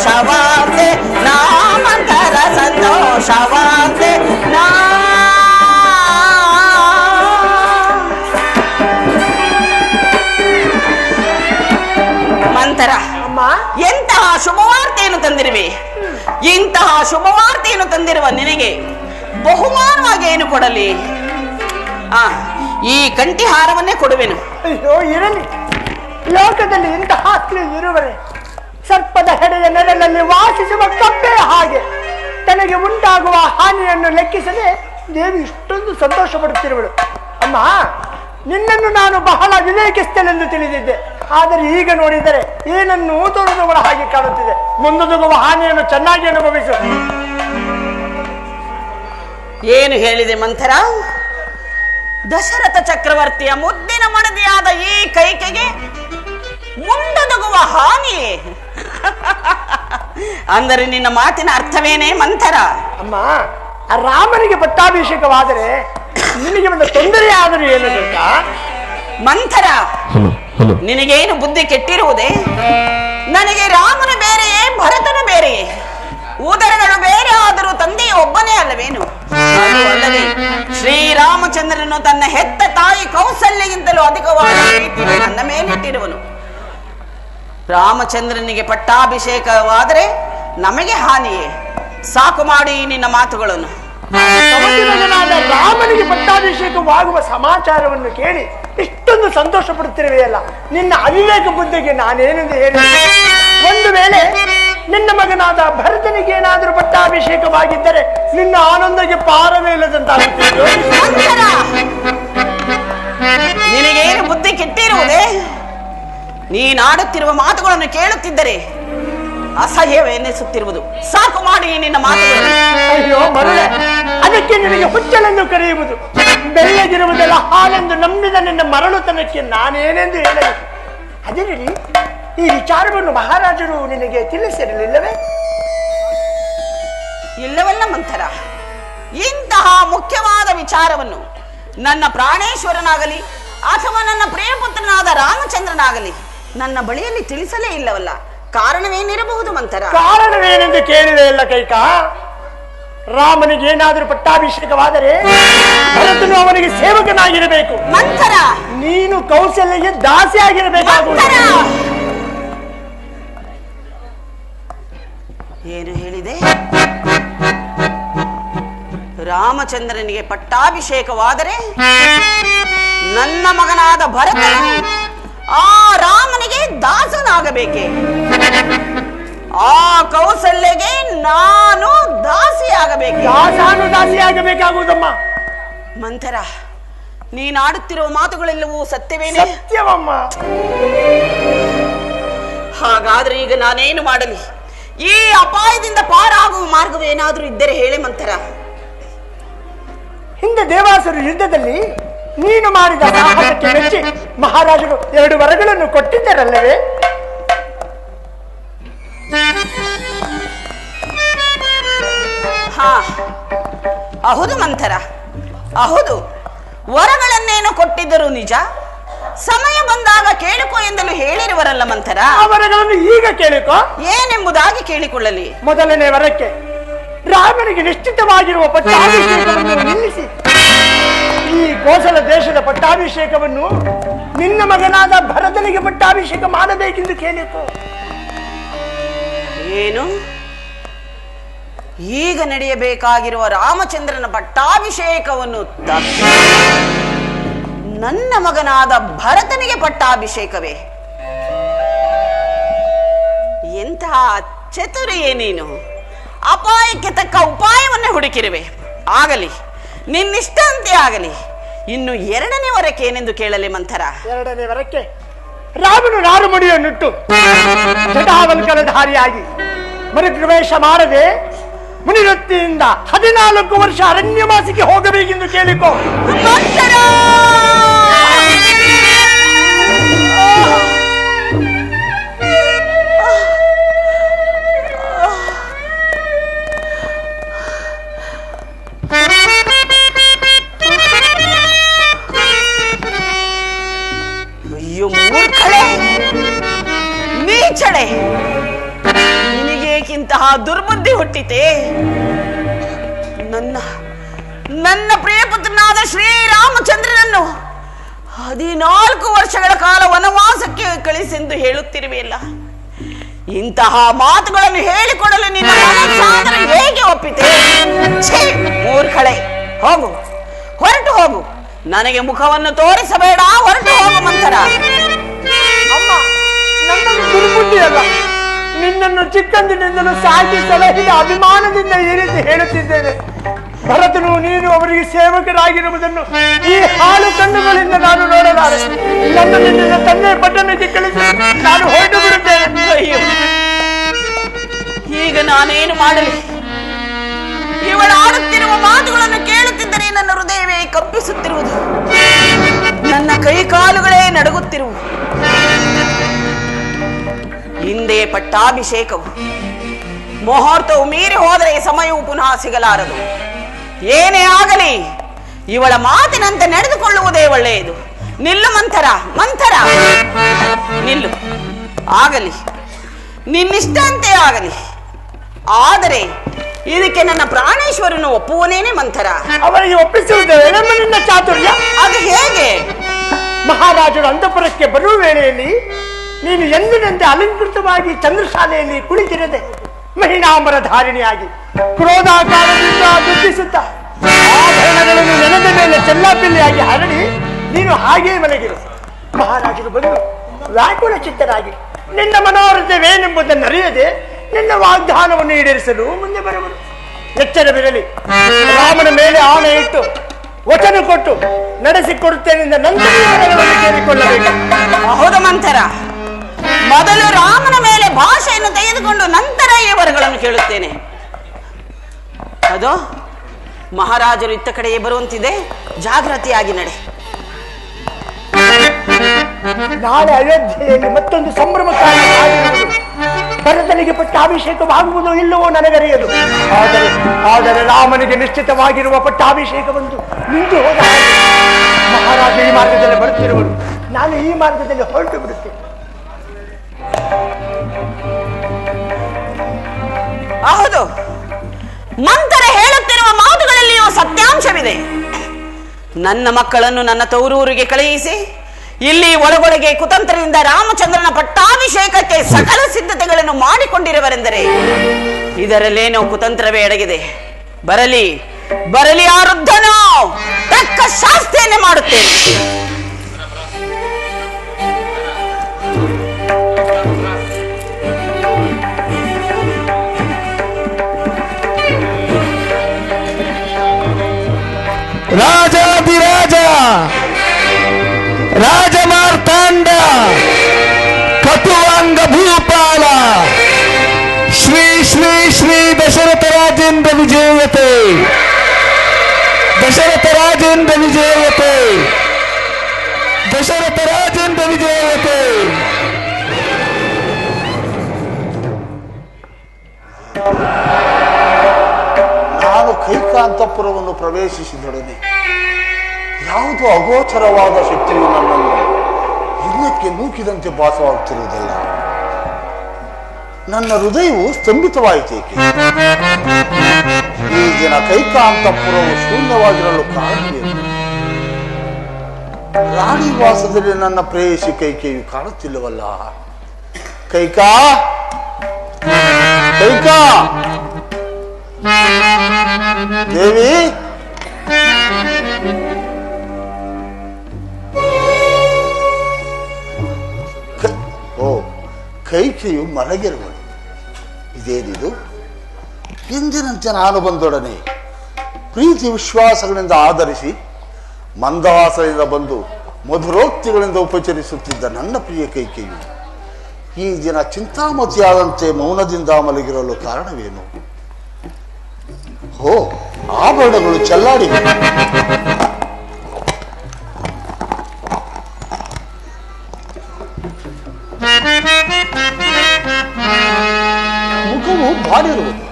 ಸಂತೋಷವಾದೆ ನಾ ಮಂಥರ ಸಂತೋಷವಾದೆ ನಾ ಮಂಥರ ಅಮ್ಮ ಎಂತಹ ಶುಭವಾರ್ತೆಯನ್ನು ತಂದಿರುವೆ. ಇಂತಹ ಶುಭವಾರ್ತೆಯನ್ನು ತಂದಿರುವ ನಿನಗೆ ಬಹುಮಾನವಾಗಿ ಏನು ಕೊಡಲಿ? ಈ ಕಂಠಿಹಾರವನ್ನೇ ಕೊಡುವೆನು. ಅಯ್ಯೋ ಇರಲಿ, ಲೋಕದಲ್ಲಿ ಇಂತಹ ಸ್ತ್ರೀ ಇರುವರೆ. ಸರ್ಪದ ಹೆಡೆಯ ನೆರಳಲ್ಲಿ ವಾಸಿಸುವ ಕಪ್ಪೆ ಹಾಗೆ ತನಗೆ ಉಂಟಾಗುವ ಹಾನಿಯನ್ನು ಲೆಕ್ಕಿಸದೆ ದೇವಿ ಇಷ್ಟೊಂದು ಸಂತೋಷ ಪಡುತ್ತಿರುವಳು. ಅಮ್ಮ, ನಿನ್ನನ್ನು ನಾನು ಬಹಳ ವಿವೇಕಿಸ್ತೇನೆಂದು ತಿಳಿದಿದ್ದೆ. ಆದರೆ ಈಗ ನೋಡಿದರೆ ಏನನ್ನು ತೋರಿದವಳ ಹಾಗೆ ಕಾಣುತ್ತಿದೆ. ಮುಂದೊದಗುವ ಹಾನಿಯನ್ನು ಚೆನ್ನಾಗಿ ಅನುಭವಿಸು. ಏನು ಹೇಳಿದೆ ಮಂಥರ? ದಶರಥ ಚಕ್ರವರ್ತಿಯ ಮುದ್ದಿನ ಮಡದಿಯಾದ ಈ ಕೈಕೆಗೆ ಮುಂದೊದಗುವ ಹಾನಿಯೇ? ಅಂದರೆ ನಿನ್ನ ಮಾತಿನ ಅರ್ಥವೇನೇ ಮಂಥರ? ಅಮ್ಮ, ಆ ರಾಮನಿಗೆ ಪಟ್ಟಾಭಿಷೇಕವಾದರೆ ನಿನಗೆ ಒಂದು ತೊಂದರೆ ಆದರೂ ಏನು ಗೊತ್ತಾ? ಮಂಥರ, ನಿನಗೇನು ಬುದ್ಧಿ ಕೆಟ್ಟಿರುವುದೇ? ನನಗೆ ರಾಮನು ಬೇರೆಯೇ ಭರತನು ಬೇರೆಯೇ? ಉದರಗಳು ಬೇರೆ ಆದರೂ ತಂದೆಯ ಒಬ್ಬನೇ ಅಲ್ಲವೇನು? ಅದು ಅಲ್ಲದೆ ಶ್ರೀರಾಮಚಂದ್ರನು ತನ್ನ ಹೆತ್ತ ತಾಯಿ ಕೌಸಲ್ಯಗಿಂತಲೂ ಅಧಿಕವಾದ ಪ್ರೀತಿಯನ್ನು ನನ್ನ ಮೇಲಿಟ್ಟಿರುವನು. ರಾಮಚಂದ್ರನಿಗೆ ಪಟ್ಟಾಭಿಷೇಕವಾದರೆ ನಮಗೆ ಹಾನಿಯೇ? ಸಾಕು ಮಾಡಿ ನಿನ್ನ ಮಾತುಗಳನ್ನು. ಸಮುದ್ರನಾದ ರಾಮನಿಗೆ ಪಟ್ಟಾಭಿಷೇಕವಾಗುವ ಸಮಾಚಾರವನ್ನು ಕೇಳಿ ಇಷ್ಟೊಂದು ಸಂತೋಷ ಪಡುತ್ತಿರುವೆಯಲ್ಲ, ನಿನ್ನ ಅವಿವೇಕ ಬುದ್ಧಿಗೆ ನಾನೇನೆಂದು ಹೇಳಿ? ಒಂದು ವೇಳೆ ನಿನ್ನ ಮಗನಾದ ಭರತನಿಗೆ ಏನಾದರೂ ಪಟ್ಟಾಭಿಷೇಕವಾಗಿದ್ದರೆ ನಿನ್ನ ಆನಂದಕ್ಕೆ ಪಾರವೇ ಇಲ್ಲದಂತಾಗುತ್ತದೆ. ನಿನಗೇನು ಬುದ್ಧಿ ಕೆಟ್ಟಿರುವುದೇ? ನೀನಾಡುತ್ತಿರುವ ಮಾತುಗಳನ್ನು ಕೇಳುತ್ತಿದ್ದರೆ ಅಸಹ್ಯವೆನ್ನಿಸುತ್ತಿರುವುದು. ಸಾಕು ಮಾಡಿ ನಿನ್ನ ಮಾತುಗಳು. ಅಯ್ಯೋ ಮರುಳೆ, ಅದಕ್ಕೆ ನಿನಗೆ ಹುಚ್ಚಲೆಂದು ಕರೆಯುವುದು. ಬೆಳ್ಳಗಿರುವುದೆಲ್ಲ ಹಾಲೆಂದು ನಂಬಿದ ನಿನ್ನ ಮರಳುತನಕ್ಕೆ ನಾನೇನೆಂದು ಹೇಳಲಿ? ಅದಿರಲಿ, ಈ ವಿಚಾರವನ್ನು ಮಹಾರಾಜರು ನಿನಗೆ ತಿಳಿಸಿರಲಿಲ್ಲವೇ? ಇಲ್ಲವಲ್ಲ ಮಂಥರ, ಇಂತಹ ಮುಖ್ಯವಾದ ವಿಚಾರವನ್ನು ನನ್ನ ಪ್ರಾಣೇಶ್ವರನಾಗಲಿ ಅಥವಾ ನನ್ನ ಪ್ರಿಯಪುತ್ರನಾದ ರಾಮಚಂದ್ರನಾಗಲಿ ನನ್ನ ಬಳಿಯಲ್ಲಿ ತಿಳಿಸಲೇ ಇಲ್ಲವಲ್ಲ. ಕಾರಣವೇನಿರಬಹುದು ಮಂಥರ? ಕಾರಣವೇನೆಂದು ಕೇಳಿದೆ ಇಲ್ಲ ಕೈಕ. ರಾಮನಿಗೆ ಏನಾದರೂ ಪಟ್ಟಾಭಿಷೇಕವಾದರೆ ಭರತನು ಅವನಿಗೆ ಸೇವಕನಾಗಿರಬೇಕು. ಮಂಥರ, ನೀನು ಕೌಶಲ್ಯಗೆ ದಾಸಿಯಾಗಿರಬೇಕಾಗುವುದು. ಏನು ಹೇಳಿದೆ? ರಾಮಚಂದ್ರನಿಗೆ ಪಟ್ಟಾಭಿಷೇಕವಾದರೆ ನನ್ನ ಮಗನಾದ ಭರತನು ಆ ರಾಮನಿಗೆ ದಾಸನಾಗಬೇಕೆ? ಆ ಕೌಸಲ್ಯಗೆ ನಾನು ದಾಸಿಯಾಗಬೇಕೆ? ದಾಸಿಯಾಗಬೇಕಾಗುವುದಮ್ಮ. ಮಂಥರ, ನೀನಾಡುತ್ತಿರುವ ಮಾತುಗಳೆಲ್ಲವೂ ಸತ್ಯವೇನೇ? ಸತ್ಯವಮ್ಮ. ಹಾಗಾದ್ರೆ ಈಗ ನಾನೇನು ಮಾಡಲಿ? ಈ ಅಪಾಯದಿಂದ ಪಾರಾಗುವ ಮಾರ್ಗವೇನಾದ್ರೂ ಇದ್ದರೆ ಹೇಳಿ ಮಂಥರ. ಹಿಂದೆ ದೇವಾಸುರ ಯುದ್ಧದಲ್ಲಿ ನೀನು ಮಾಡಿದ ಸಾಹಸಕ್ಕೆ ಮೆಚ್ಚಿ ಮಹಾರಾಜರು 2 ವರಗಳನ್ನು ಕೊಟ್ಟಿದ್ದರಲ್ಲವೇ? ಹಾ, ಹೌದು ಮಂಥರ, ಹೌದು. ವರಗಳನ್ನೇನು ಕೊಟ್ಟಿದ್ದರು ನಿಜ. ಸಮಯ ಬಂದಾಗ ಕೇಳಿಕೋ ಎಂದಲು ಹೇಳಿರುವರಲ್ಲ ಮಂಥರ. ಆ ವರಗಳನ್ನು ಈಗ ಕೇಳಿಕೋ. ಏನೆಂಬುದಾಗಿ ಕೇಳಿಕೊಳ್ಳಲಿ? ಮೊದಲನೇ ವರಕ್ಕೆ ರಾಮನಿಗೆ ನಿಶ್ಚಿತವಾಗಿರುವ ಪಟ್ಟಾಭಿಷೇಕವನ್ನು ನಿಲ್ಲಿಸಿ ಈ ಕೋಸಲ ದೇಶದ ಪಟ್ಟಾಭಿಷೇಕವನ್ನು ನಿನ್ನ ಮಗನಾದ ಭರತನಿಗೆ ಪಟ್ಟಾಭಿಷೇಕ ಮಾಡಬೇಕೆಂದು ಕೇಳಿಕೋ. ಏನು? ಈಗ ನಡೆಯಬೇಕಾಗಿರುವ ರಾಮಚಂದ್ರನ ಪಟ್ಟಾಭಿಷೇಕವನ್ನು ತಪ್ಪಿ ನನ್ನ ಮಗನಾದ ಭರತನಿಗೆ ಪಟ್ಟಾಭಿಷೇಕವೇ? ಎಂತಹ ಚತುರಿಯೇ ನೀನು! ಅಪಾಯಕ್ಕೆ ತಕ್ಕ ಉಪಾಯವನ್ನೇ ಹುಡುಕಿರುವೆ. ಆಗಲಿ, ನಿನ್ನಿಷ್ಟಂತೆ ಆಗಲಿ. ಇನ್ನು 2ನೇ ವರಕ್ಕೆ ಏನೆಂದು ಕೇಳಲಿ ಮಂಥರ? 2ನೇ ವರಕ್ಕೆ ರಾಮನು ನಾರುಮಡಿಯನ್ನಿಟ್ಟು ಜಟಾವಲ್ಕಲಧಾರಿಯಾಗಿ ಮರುಪ್ರವೇಶ ಮಾಡದೆ ಮುನಿವೃತ್ತಿಯಿಂದ 14 ವರ್ಷ ಅರಣ್ಯವಾಸಿಗೆ ಹೋಗಬೇಕೆಂದು ಕೇಳಿಕೋ. ಅಯ್ಯೋ ಮೂರ್ಖಳೆ, ನೀಚಳೆ! ನಿನಗೆ ಇಂತಹ ದುರ್ಬುದ್ಧಿ ಹುಟ್ಟಿತೆ? ನನ್ನ ಪ್ರಿಯ ಪುತ್ರನಾದ ಶ್ರೀರಾಮಚಂದ್ರನನ್ನು 14 ವರ್ಷಗಳ ಕಾಲ ವನವಾಸಕ್ಕೆ ಕಳಿಸೆಂದು ಹೇಳುತ್ತಿರುವೆಯಲ್ಲ, ಇಂತಹ ಮಾತುಗಳನ್ನು ಹೇಳಿಕೊಡಲು ನಿನ್ನ ಮನಸ್ಸಾದರೆ ಹೇಗೆ ಒಪ್ಪಿತೆ? ಛೇ ಮೂರ್ಖಳೆ, ಹೋಗು, ಹೊರಟು ಹೋಗು, ನನಗೆ ಮುಖವನ್ನು ತೋರಿಸಬೇಡ, ಹೊರಟು ಹೋಗು ಮಂಥರ. ಅಮ್ಮ, ನನ್ನನ್ನು ದುರ್ಬುದ್ಧಿ ಅಲ್ಲ, ನಿನ್ನನ್ನು ಚಿಕ್ಕಂದಿನಿಂದಲೂ ಸಾಕಿ ಸಲಹಿದ ಅಭಿಮಾನದಿಂದ ಈ ರೀತಿ ಹೇಳುತ್ತಿದ್ದೇನೆ. ಭರತನು ನೀನು ಅವರಿಗೆ ಸೇವಕರಾಗಿರುವುದನ್ನು ಈ ಹಾಳು ಕಣ್ಣುಗಳಿಂದ ನಾನು ನೋಡಲಾರೆ. ನನ್ನ ನಿನ್ನ ತಂದೆ ಪಟ್ಟಣಕ್ಕೆ ಕಳಿಸಿ ನಾನು ಹೊರಟು ಬಿಡುತ್ತೇನೆ. ಅಯ್ಯೋ, ಈಗ ನಾನೇನು ಮಾಡಲಿ? ಇವಳು ಆಡುತ್ತಿರುವ ಮಾತುಗಳನ್ನು ಕೇಳುತ್ತಿದ್ದರೆ ನನ್ನ ಹೃದಯವೇ ಕಂಪಿಸುತ್ತಿರುವುದು, ನನ್ನ ಕೈ ಕಾಲುಗಳೇ ನಡುಗುತ್ತಿರುವುದು. ಹಿಂದೆ ಪಟ್ಟಾಭಿಷೇಕವು, ಮುಹೂರ್ತವು ಮೀರಿ ಹೋದರೆ ಸಮಯವು ಪುನಃ ಸಿಗಲಾರದು. ಏನೇ ಆಗಲಿ ಇವಳ ಮಾತಿನಂತೆ ನಡೆದುಕೊಳ್ಳುವುದೇ ಒಳ್ಳೆಯದು. ನಿಲ್ಲು ಮಂಥರ, ಮಂಥರ ನಿಲ್ಲು. ಆಗಲಿ, ನಿನ್ನಿಷ್ಟಂತೆ ಆಗಲಿ. ಆದರೆ ಇದಕ್ಕೆ ನನ್ನ ಪ್ರಾಣೇಶ್ವರನು ಒಪ್ಪುವನೇನೆ ಮಂಥರ. ಅವರಿಗೆ ಒಪ್ಪಿಸುವುದೇ ನಮ್ಮ ನಿನ್ನ ಚಾತುರ್ಯ. ಅದು ಹೇಗೆ? ಮಹಾರಾಜರು ಅಂತಃಪುರಕ್ಕೆ ಬರುವ ವೇಳೆಯಲ್ಲಿ ನೀನು ಎಂದಿನಂತೆ ಅಲಂಕೃತವಾಗಿ ಚಂದ್ರಶಾಲೆಯಲ್ಲಿ ಕುಳಿತಿರದೆ ಮಹಿಳಾಂಬರ ಧಾರಿಣಿಯಾಗಿ ಕ್ರೋಧಾಕಾರದಿಂದ ದುಃಖಿಸುತ್ತ ಆಭರಣಗಳನ್ನು ನೆಲದ ಮೇಲೆ ಚೆಲ್ಲಾಪಿಲ್ಲಿಯಾಗಿ ಹರಡಿ ನೀನು ಹಾಗೇ ಮಲಗಿರು. ಮಹಾರಾಜರು ಬಂದು ವ್ಯಾಕುಲ ಚಿತ್ತರಾಗಿ ನಿನ್ನ ಮನೋರಥವೇನೆಂಬುದನ್ನು ಅರಿಯದೆ ನಿನ್ನ ವಾಗ್ದಾನವನ್ನು ಈಡೇರಿಸಲು ಮುಂದೆ ಬರುವರು. ಎಚ್ಚರವಿರಲಿ, ರಾಮನ ಮೇಲೆ ಆಣೆ ಇಟ್ಟು ವಚನ ಕೊಟ್ಟು ನಡೆಸಿಕೊಡುತ್ತೇನೆಂದ ನಂತರ ಕೇಳಿಕೊಳ್ಳಬೇಕು. ಹೌದು ಮಂಥರ, ಮೊದಲು ರಾಮನ ಮೇಲೆ ಭಾಷೆಯನ್ನು ತೆಗೆದುಕೊಂಡು ನಂತರ ಈ ವರಗಳನ್ನು ಕೇಳುತ್ತೇನೆ. ಅದು ಮಹಾರಾಜರು ಇತ್ತ ಕಡೆಯೇ ಬರುವಂತಿದೆ, ಜಾಗೃತಿಯಾಗಿ ನಡೆ. ನಾಳೆ ಅಯೋಧ್ಯೆಯಲ್ಲಿ ಮತ್ತೊಂದು ಸಂಭ್ರಮಕಾರಿ ಭರತನಿಗೆ ಪಟ್ಟಾಭಿಷೇಕವಾಗುವುದೋ ಇಲ್ಲವೋ ನನಗರಿಯದು. ಆದರೆ ರಾಮನಿಗೆ ನಿಶ್ಚಿತವಾಗಿರುವ ಪಟ್ಟಾಭಿಷೇಕವೊಂದು ನಿಂತು ಹೋದ. ಮಹಾರಾಜ ಈ ಮಾರ್ಗದಲ್ಲಿ ಬರುತ್ತಿರುವರು, ನಾನು ಈ ಮಾರ್ಗದಲ್ಲಿ ಹೊರಟು ಬಿಡುತ್ತೇನೆ. ಹೌದು, ಮಂಥರ ಹೇಳುತ್ತಿರುವ ಮಾತುಗಳಲ್ಲಿಯೂ ಸತ್ಯಾಂಶವಿದೆ. ನನ್ನ ಮಕ್ಕಳನ್ನು ನನ್ನ ತವರೂರಿಗೆ ಕಳುಹಿಸಿ ಇಲ್ಲಿ ಒಳಗೊಳಗೆ ಕುತಂತ್ರದಿಂದ ರಾಮಚಂದ್ರನ ಪಟ್ಟಾಭಿಷೇಕಕ್ಕೆ ಸಕಲ ಸಿದ್ಧತೆಗಳನ್ನು ಮಾಡಿಕೊಂಡಿರುವರೆಂದರೆ ಇದರಲ್ಲೇನೋ ಕುತಂತ್ರವೇ ಅಡಗಿದೆ. ಬರಲಿ ಬರಲಿ, ಆ ವೃದ್ಧನೋ ತಕ್ಕ ಶಾಸ್ತಿಯನ್ನೇ ಮಾಡುತ್ತೇನೆ. ರಾಜಾಧಿರಾಜ ರಾಜಮಾರ್ತಾಂಡ ಕಟುವಾಂಗ ಭೂಪಾಲ ಶ್ರೀ ಶ್ರೀ ಶ್ರೀ ದಶರಥ ರಾಜೇಂದ್ರ ವಿಜಯತೆ, ದಶರಥ ರಾಜೇಂದ್ರ ವಿಜಯತೆ, ದಶರಥ ರಾಜೇಂದ್ರ ವಿಜಯತೆ. ನಾನು ಕೈಕಾಂತಪುರವನ್ನು ಪ್ರವೇಶಿಸಿದೊಡನೆ ಯಾವುದೋ ಅಗೋಚರವಾದ ಶಕ್ತಿಯು ನನ್ನನ್ನು ಹಿಂದಕ್ಕೆ ನೂಕಿದಂತೆ ಭಾಸವಾಗುತ್ತಿರುವುದಲ್ಲ. ನನ್ನ ಹೃದಯವು ಸ್ತಂಭಿತವಾಯಿತೇಕೆ? ಈ ದಿನ ಕೈಕಾಂತಪುರವು ಶೂನ್ಯವಾಗಿರಲು ಕಾರಣವೇನು? ರಾಣಿ ವಾಸದಲ್ಲಿ ನನ್ನ ಪ್ರೇಯಸಿ ಕೈಕೆಯು ಕಾಣುತ್ತಿಲ್ಲವಲ್ಲ. ಕೈಕಾ, ಕೈಕಾ, ದೇವಿ, ಓ, ಕೈಕೆಯು ಮಲಗಿರುವಳು. ಇದೇನಿದು? ಎಂದಿನಂತೆ ನಾನು ಬಂದೊಡನೆ ಪ್ರೀತಿ ವಿಶ್ವಾಸಗಳಿಂದ ಆಧರಿಸಿ ಮಂದವಾಸದಿಂದ ಬಂದು ಮಧುರೋಕ್ತಿಗಳಿಂದ ಉಪಚರಿಸುತ್ತಿದ್ದ ನನ್ನ ಪ್ರಿಯ ಕೈಕೆಯು ಈ ದಿನ ಚಿಂತಾಮತಿಯಾದಂತೆ ಮೌನದಿಂದ ಮಲಗಿರಲು ಕಾರಣವೇನು? ಹೋ, ಆಭರಣಗಳು ಚೆಲ್ಲಾಡಿವೆ. ಮುಖವು ಬಾಡಿರುವುದು,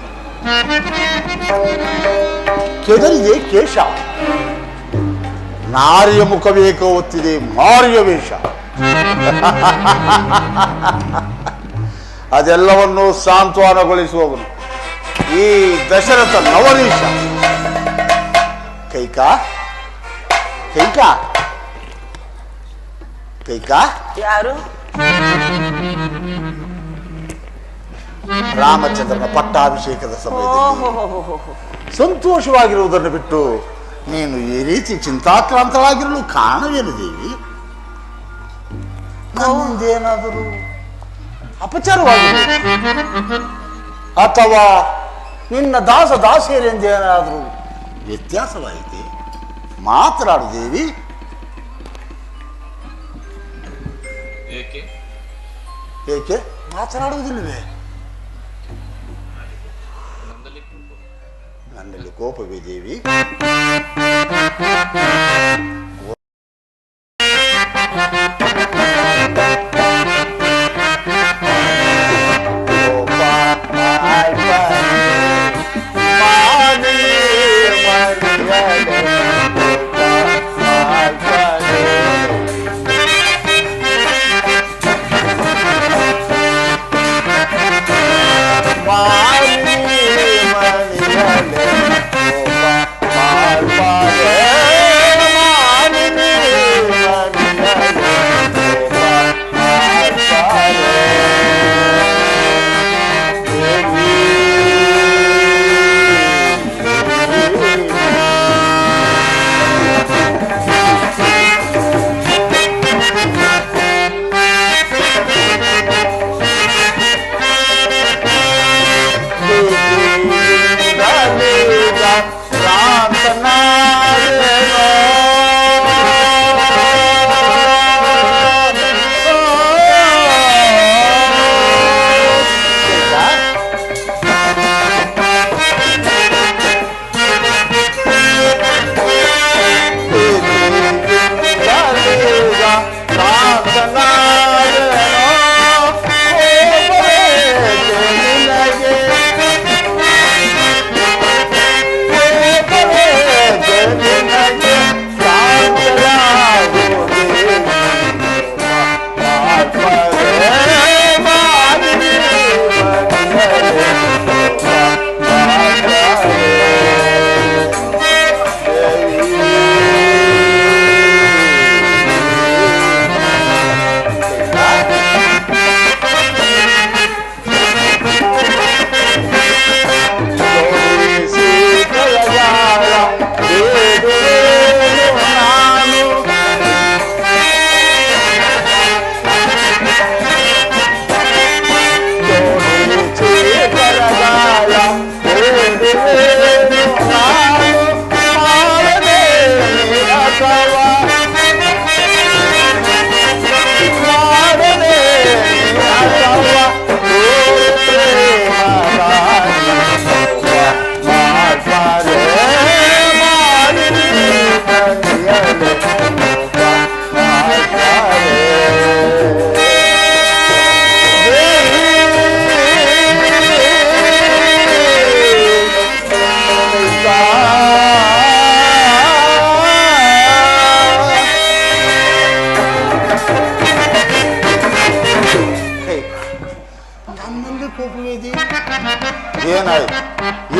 ಕೆದರಿದೆ ಕೇಶ. ನಾರಿಯ ಮುಖವೇಕ ಒತ್ತಿದೆ ಮಾರಿಯ ವೇಷ. ಅದೆಲ್ಲವನ್ನೂ ಸಾಂತ್ವನಗೊಳಿಸುವವನು ಈ ದಶರಥ ನವರೀಶ. ಕೈಕಾ ಕೈಕಾ ಕೈಕಾ ಯಾರು? ರಾಮಚಂದ್ರನ ಪಟ್ಟಾಭಿಷೇಕದ ಸಮಯದಲ್ಲಿ ಸಂತೋಷವಾಗಿರುವುದನ್ನು ಬಿಟ್ಟು ನೀನು ಈ ರೀತಿ ಚಿಂತಾಕ್ರಾಂತರಾಗಿರಲು ಕಾರಣವೇನು ದೇವಿ? ನನ್ನಿಂದೇನಾದರೂ ಅಪಚಾರವಾಗಿದೆ ಅಥವಾ ನಿನ್ನ ದಾಸೇರೆಂದೇನಾದರೂ ವ್ಯತ್ಯಾಸವಾಯಿತೆ? ಮಾತನಾಡು ದೇವಿ. ಏಕೆ ಮಾತನಾಡುವುದಿಲ್ಲವೇ? ನನ್ನಲ್ಲಿ ಕೋಪವೇ ದೇವಿ?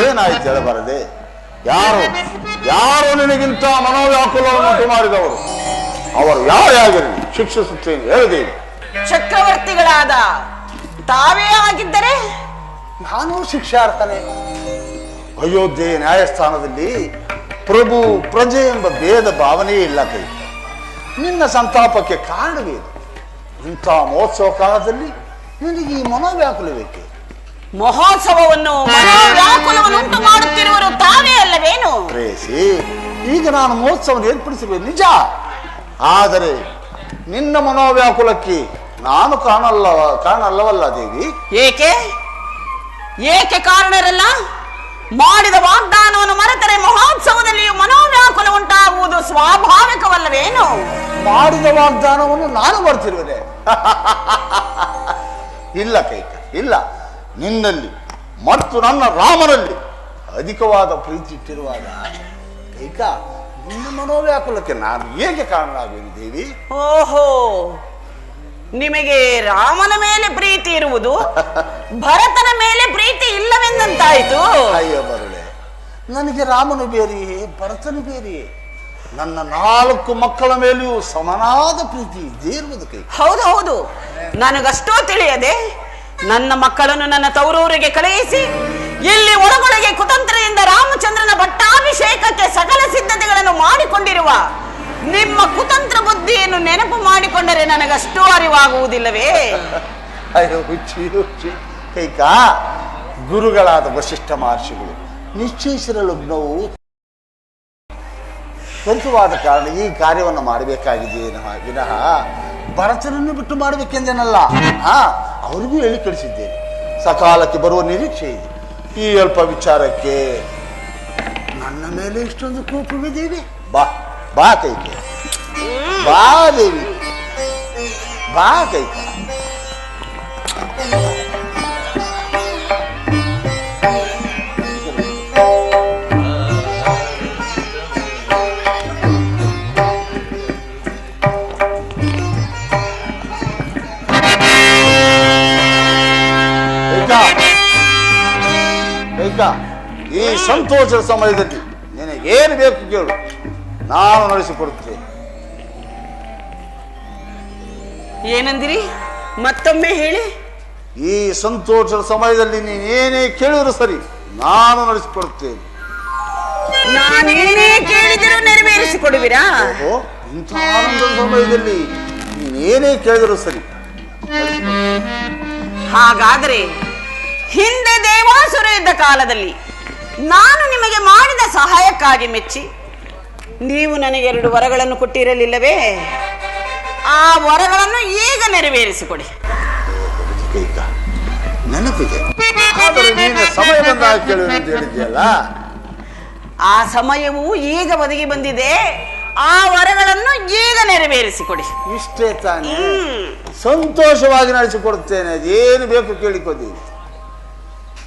ಏನಾಯ್ತು ಹೇಳಬಾರದೆ? ಯಾರು ನಿನಗಿಂತ ಮನೋವ್ಯಾಕುಲವನ್ನು ಮಾಡಿದವರು? ಅವರು ಯಾರಾಗಿರಲಿ ಶಿಕ್ಷಿಸುತ್ತೇನೆ, ಹೇಳಿದೇವೆ. ಚಕ್ರವರ್ತಿಗಳಾದ ತಾವೇ ಆಗಿದ್ದರೆ ನಾನು ಶಿಕ್ಷಾರ್ಹನೆ. ಅಯೋಧ್ಯೆ ನ್ಯಾಯಸ್ಥಾನದಲ್ಲಿ ಪ್ರಭು ಪ್ರಜೆ ಎಂಬ ಭೇದ ಭಾವನೆಯೇ ಇಲ್ಲ. ಕೈ ನಿನ್ನ ಸಂತಾಪಕ್ಕೆ ಕಾರಣವೇನು? ಇಂಥ ಮಹೋತ್ಸವ ಕಾಲದಲ್ಲಿ ನಿನಗೆ ಈ ಮನೋವ್ಯಾಕುಲವೇಕೆ? ಮಹೋತ್ಸವವನ್ನು ಮನೋವ್ಯಾಕುಲವನ್ನುಂಟು ಮಾಡುತ್ತಿರುವರು ತಾವೇ ಅಲ್ಲವೇನು? ಪ್ರೇಸಿ, ಈಗ ನಾನು ಮಹೋತ್ಸವ ಏರ್ಪಡಿಸಿರುವೆ ನಿಜ. ಆದರೆ ನಿನ್ನ ಮನೋವ್ಯಾಕುಲಕ್ಕೆ ನಾನು ಕಾರಣಲ್ಲವಲ್ಲ ದೇವಿ. ಏಕೆ ಕಾರಣರಲ್ಲ? ಮಾಡಿದ ವಾಗ್ದಾನವನ್ನು ಮರೆತರೆ ಮಹೋತ್ಸವದಲ್ಲಿಯೂ ಮನೋವ್ಯಾಕುಲ ಉಂಟಾಗುವುದು ಸ್ವಾಭಾವಿಕವಲ್ಲವೇನು? ಮಾಡಿದ ವಾಗ್ದಾನವನ್ನು ನಾನು ಮರೆತಿರುವೆ? ಇಲ್ಲ ಕೈಕ, ಇಲ್ಲ. ನಿನ್ನಲ್ಲಿ ಮತ್ತು ನನ್ನ ರಾಮನಲ್ಲಿ ಅಧಿಕವಾದ ಪ್ರೀತಿ ಇಟ್ಟಿರುವಾಗ ಕೈಕ, ನಿನ್ನ ಮನೋವ್ಯಾಕುಲಕ್ಕೆ ನಾನು ಹೇಗೆ ಕಾರಣನಾಗುವೆ ದೇವಿ? ಓಹೋ, ನಿಮಗೆ ರಾಮನ ಮೇಲೆ ಪ್ರೀತಿ ಇರುವುದು ಭರತನ ಮೇಲೆ ಪ್ರೀತಿ ಇಲ್ಲವೆಂದಂತಾಯಿತು. ಅಯ್ಯೋ ಮರುಳೆ, ನನಗೆ ರಾಮನು ಬೇರೆಯೇ ಭರತನು ಬೇರೆಯೇ. ನನ್ನ 4 ಮಕ್ಕಳ ಮೇಲೆಯೂ ಸಮನಾದ ಪ್ರೀತಿ ಇದ್ದೇ ಇರುವುದು ಕೈ. ಹೌದು, ನನಗಷ್ಟೋ ತಿಳಿಯದೆ ನನ್ನ ಮಕ್ಕಳನ್ನು ನನ್ನ ತವರೂರಿಗೆ ಕಳುಹಿಸಿ ಇಲ್ಲಿ ಒಳಗೊಳಗೆ ಕುತಂತ್ರದಿಂದ ರಾಮಚಂದ್ರನ ಪಟ್ಟಾಭಿಷೇಕಕ್ಕೆ ಸಕಲ ಸಿದ್ಧತೆಗಳನ್ನು ಮಾಡಿಕೊಂಡಿರುವ ನಿಮ್ಮ ಕುತಂತ್ರ ಬುದ್ಧಿಯನ್ನು ನೆನಪು ಮಾಡಿಕೊಂಡರೆ ನನಗಷ್ಟೂ ಅರಿವಾಗುವುದಿಲ್ಲವೇ? ಅಯ್ಯೋ ಹುಚ್ಚಿ ಕೈಕಾ, ಗುರುಗಳಾದ ವಸಿಷ್ಠ ಮಹರ್ಷಿಗಳು ನಿಶ್ಚಯಿಸಿದ ಲಗ್ನವು ತ್ವರಿತವಾದ ಕಾರಣ ಈ ಕಾರ್ಯವನ್ನು ಮಾಡಬೇಕಾಗಿದೆ ವಿನಃ ಭರತನನ್ನು ಬಿಟ್ಟು ಮಾಡಬೇಕೆಂದೇನಲ್ಲ. ಅವರಿಗೂ ಹೇಳಿ ಕಳಿಸಿದ್ದೇನೆ, ಸಕಾಲಕ್ಕೆ ಬರುವ ನಿರೀಕ್ಷೆ ಇದೆ. ಈ ಅಲ್ಪ ವಿಚಾರಕ್ಕೆ ನನ್ನ ಮೇಲೆ ಇಷ್ಟೊಂದು ಕೋಪವಿದ್ದೇವೆ. ಬಾ ಬಾ ಕೈಕೆ, ಬಾ ದೇವಿ, ಬಾ ಕೈಕ. ಈ ಸಂತೋಷದ ಸಮಯದಲ್ಲಿ ನಿನಗೇನು ಬೇಕು ಕೇಳು, ನಾನು ನಡೆಸಿಕೊಡುತ್ತೇನೆ. ಏನಂದಿರಿ? ಮತ್ತೊಮ್ಮೆ ಹೇಳಿ. ಈ ಸಂತೋಷದ ಸಮಯದಲ್ಲಿ ನೀನೇನೇ ಕೇಳಿದ್ರು ಸರಿ, ನಾನು ನಡೆಸಿಕೊಡುತ್ತೇನೆ. ನಾನೇನೇ ಕೇಳಿದರೂ ನೆರವೇರಿಸಿಕೊಡುವಿರಾ? ಇಂಥ ಆನಂದದ ಸಮಯದಲ್ಲಿ ನೀನೇನೇ ಕೇಳಿದ್ರು ಸರಿ. ಹಾಗಾದರೆ ಹಿಂದೆ ದೇವಾಸುರ ಇದ್ದ ಕಾಲದಲ್ಲಿ ನಾನು ನಿಮಗೆ ಮಾಡಿದ ಸಹಾಯಕ್ಕಾಗಿ ಮೆಚ್ಚಿ ನೀವು ನನಗೆ 2 ವರಗಳನ್ನು ಕೊಟ್ಟಿರಲಿಲ್ಲವೇ? ಆ ವರಗಳನ್ನು ಈಗ ನೆರವೇರಿಸಿಕೊಡಿ. ನೆನಪಿದೆ, ಆದರೆ ನೀನು ಸಮಯ ಬಂದಾಗ ಕೇಳು ಅಂತ ಹೇಳಿದ್ಯಲ್ಲ. ಆ ಸಮಯವು ಈಗ ಒದಗಿ ಬಂದಿದೆ. ಆ ವರಗಳನ್ನು ಈಗ ನೆರವೇರಿಸಿಕೊಡಿ. ಇಷ್ಟೇ ತಾನೇ? ಸಂತೋಷವಾಗಿ ನಡೆಸಿಕೊಡುತ್ತೇನೆ. ಅದೇನು ಬೇಕು ಕೇಳಿಕೊದ್ದೀವಿ.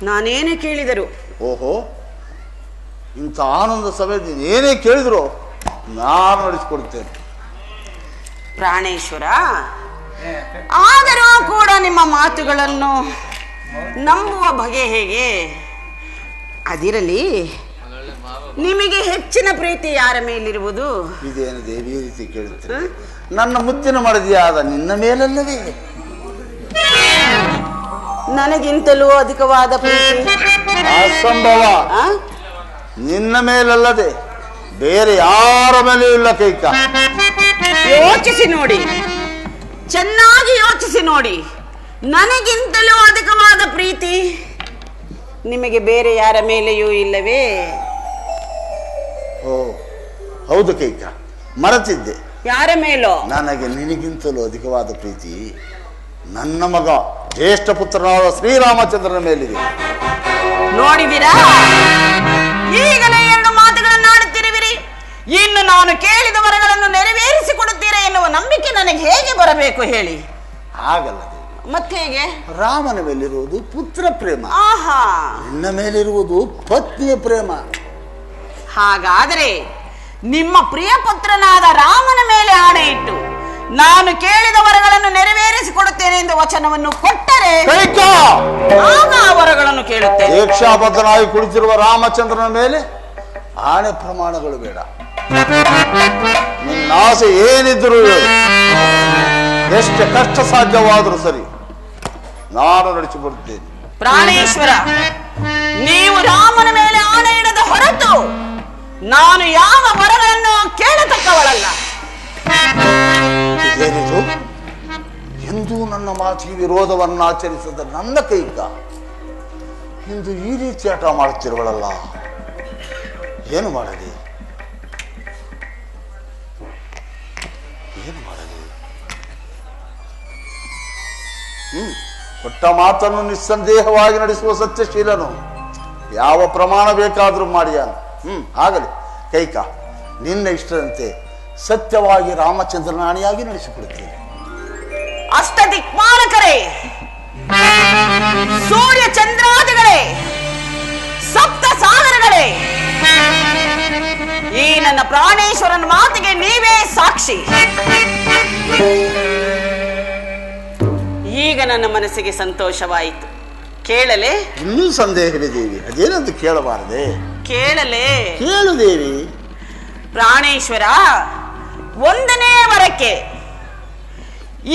ನಾನೇನೇ ಕೇಳಿದರು? ಓಹೋ, ಇಂಥ ಆನಂದ ಸಮಯದಲ್ಲಿ ಏನೇ ಕೇಳಿದ್ರು ನಾನು ನಡೆಸಿಕೊಡ್ತೇನೆ. ಪ್ರಾಣೇಶ್ವರ, ಆದರೂ ಕೂಡ ನಿಮ್ಮ ಮಾತುಗಳನ್ನು ನಂಬುವ ಬಗೆ ಹೇಗೆ? ಅದಿರಲಿ, ನಿಮಗೆ ಹೆಚ್ಚಿನ ಪ್ರೀತಿ ಯಾರ ಮೇಲಿರುವುದು? ಇದೇನು ದೇವಿ ರೀತಿ ಕೇಳುತ್ತೇನೆ? ನನ್ನ ಮುದ್ದಿನ ಮಡದಿಯಾದ ನಿನ್ನ ಮೇಲಲ್ಲವೇ? ನನಗಿಂತಲೂ ಅಧಿಕವಾದ ಪ್ರೀತಿ ಅಸಂಭವ. ನಿನ್ನ ಮೇಲಲ್ಲದೆ ಬೇರೆ ಯಾರ ಮೇಲೂ ಇಲ್ಲ ಕೈಕ. ಯೋಚಿಸಿ ನೋಡಿ, ಚೆನ್ನಾಗಿ ಯೋಚಿಸಿ ನೋಡಿ. ನನಗಿಂತಲೂ ಅಧಿಕವಾದ ಪ್ರೀತಿ ನಿಮಗೆ ಬೇರೆ ಯಾರ ಮೇಲೆಯೂ ಇಲ್ಲವೇ? ಓ ಹೌದು ಕೈಕ, ಮರೆತಿದ್ದೆ. ಯಾರ ಮೇಲೋ? ನನಗೆ ನಿನಗಿಂತಲೂ ಅಧಿಕವಾದ ಪ್ರೀತಿ ನನ್ನ ಮಗ ಜ್ಯೇಷ್ಠ ಪುತ್ರನಾದ ಶ್ರೀರಾಮಚಂದ್ರನ ಮೇಲಿದೆ. ನೋಡಿದಿರಾ? ಈಗಲೇ 2 ಮಾತುಗಳನ್ನು ಆಡುತ್ತಿರುವಿರಿ. ಇನ್ನು ನಾನು ಕೇಳಿದ ವರಗಳನ್ನು ನೆರವೇರಿಸಿಕೊಡುತ್ತೀರಾ ಎನ್ನುವ ನಂಬಿಕೆ ನನಗೆ ಹೇಗೆ ಬರಬೇಕು ಹೇಳಿ? ಆಗಲ್ಲ ದೇವಿ. ಮತ್ತೆ ಹೇಗೆ? ರಾಮನ ಮೇಲಿರುವುದು ಪುತ್ರ ಪ್ರೇಮ, ಆಹಾ, ನಿನ್ನ ಮೇಲಿರುವುದು ಪತ್ನಿಯ ಪ್ರೇಮ. ಹಾಗಾದರೆ ನಿಮ್ಮ ಪ್ರಿಯ ಪುತ್ರನಾದ ರಾಮನ ಮೇಲೆ ಆಣೆ ಇಟ್ಟು ನಾನು ಕೇಳಿದ ವರಗಳನ್ನು ನೆರವೇರಿಸಿಕೊಡುತ್ತೇನೆ ಎಂದು ವಚನವನ್ನು ಕೊಟ್ಟರೆ ಆಗ ಆ ವರಗಳನ್ನು ಕೇಳುತ್ತೇನೆ. ದೀಕ್ಷಾಬದ್ಧನಾಗಿ ಕುಳಿತಿರುವ ರಾಮಚಂದ್ರನ ಮೇಲೆ ಆಣೆ ಪ್ರಮಾಣಗಳು ಬೇಡ. ನಿನ್ನ ಆಸೆ ಏನಿದ್ರು ಎಷ್ಟು ಕಷ್ಟ ಸಾಧ್ಯವಾದರೂ ಸರಿ, ನಾನು ನಡೆಸಿಕೊಡುತ್ತೇನೆ. ಪ್ರಾಣೇಶ್ವರ, ನೀವು ರಾಮನ ಮೇಲೆ ಆಣೆ ಇಡದ ಹೊರತು ನಾನು ಯಾವ ವರಗಳನ್ನು ಕೇಳತಕ್ಕವಳಲ್ಲ. ಇದೇನಿದು? ಎಂದೂ ನನ್ನ ಮಾತಿಗೆ ವಿರೋಧವನ್ನು ಆಚರಿಸದ ನನ್ನ ಕೈಗ ಇಂದು ಈ ರೀತಿ ಆಟ ಮಾಡುತ್ತಿರುವಳಲ್ಲ. ಏನು ಮಾಡಲಿ? ಏನು ಮಾಡಲಿ? ಕೊಟ್ಟ ಮಾತನ್ನು ನಿಸ್ಸಂದೇಹವಾಗಿ ನಡೆಸುವ ಸತ್ಯಶೀಲನು ಯಾವ ಪ್ರಮಾಣ ಬೇಕಾದರೂ ಮಾಡಿಯಾನು. ಆಗಲಿ ಕೈಕ, ನಿನ್ನ ಇಷ್ಟದಂತೆ ಸತ್ಯವಾಗಿ ರಾಮಚಂದ್ರನ ಆಣೆಯಾಗಿ ನಡೆಸಿಕೊಡುತ್ತೇನೆ. ಅಷ್ಟ ದಿಕ್ಪಾಲಕರೇ, ಸೂರ್ಯ ಚಂದ್ರಾದಿಗಳೇ, ಸಪ್ತ ಸಾಗರಗಳೇ, ಈ ನನ್ನ ಪ್ರಾಣೇಶ್ವರನ ಮಾತಿಗೆ ನೀವೇ ಸಾಕ್ಷಿ. ನನ್ನ ಮನಸ್ಸಿಗೆ ಸಂತೋಷವಾಯಿತು. ಕೇಳಲೆ? ಇನ್ನೂ ಸಂದೇಹವೇ ದೇವಿ, ಅದೇನಂತ ಕೇಳಬಾರದೆ? ಕೇಳಲೆ? ಕೇಳು ದೇವಿ. ಪ್ರಾಣೇಶ್ವರ, 1ನೇ ವರಕ್ಕೆ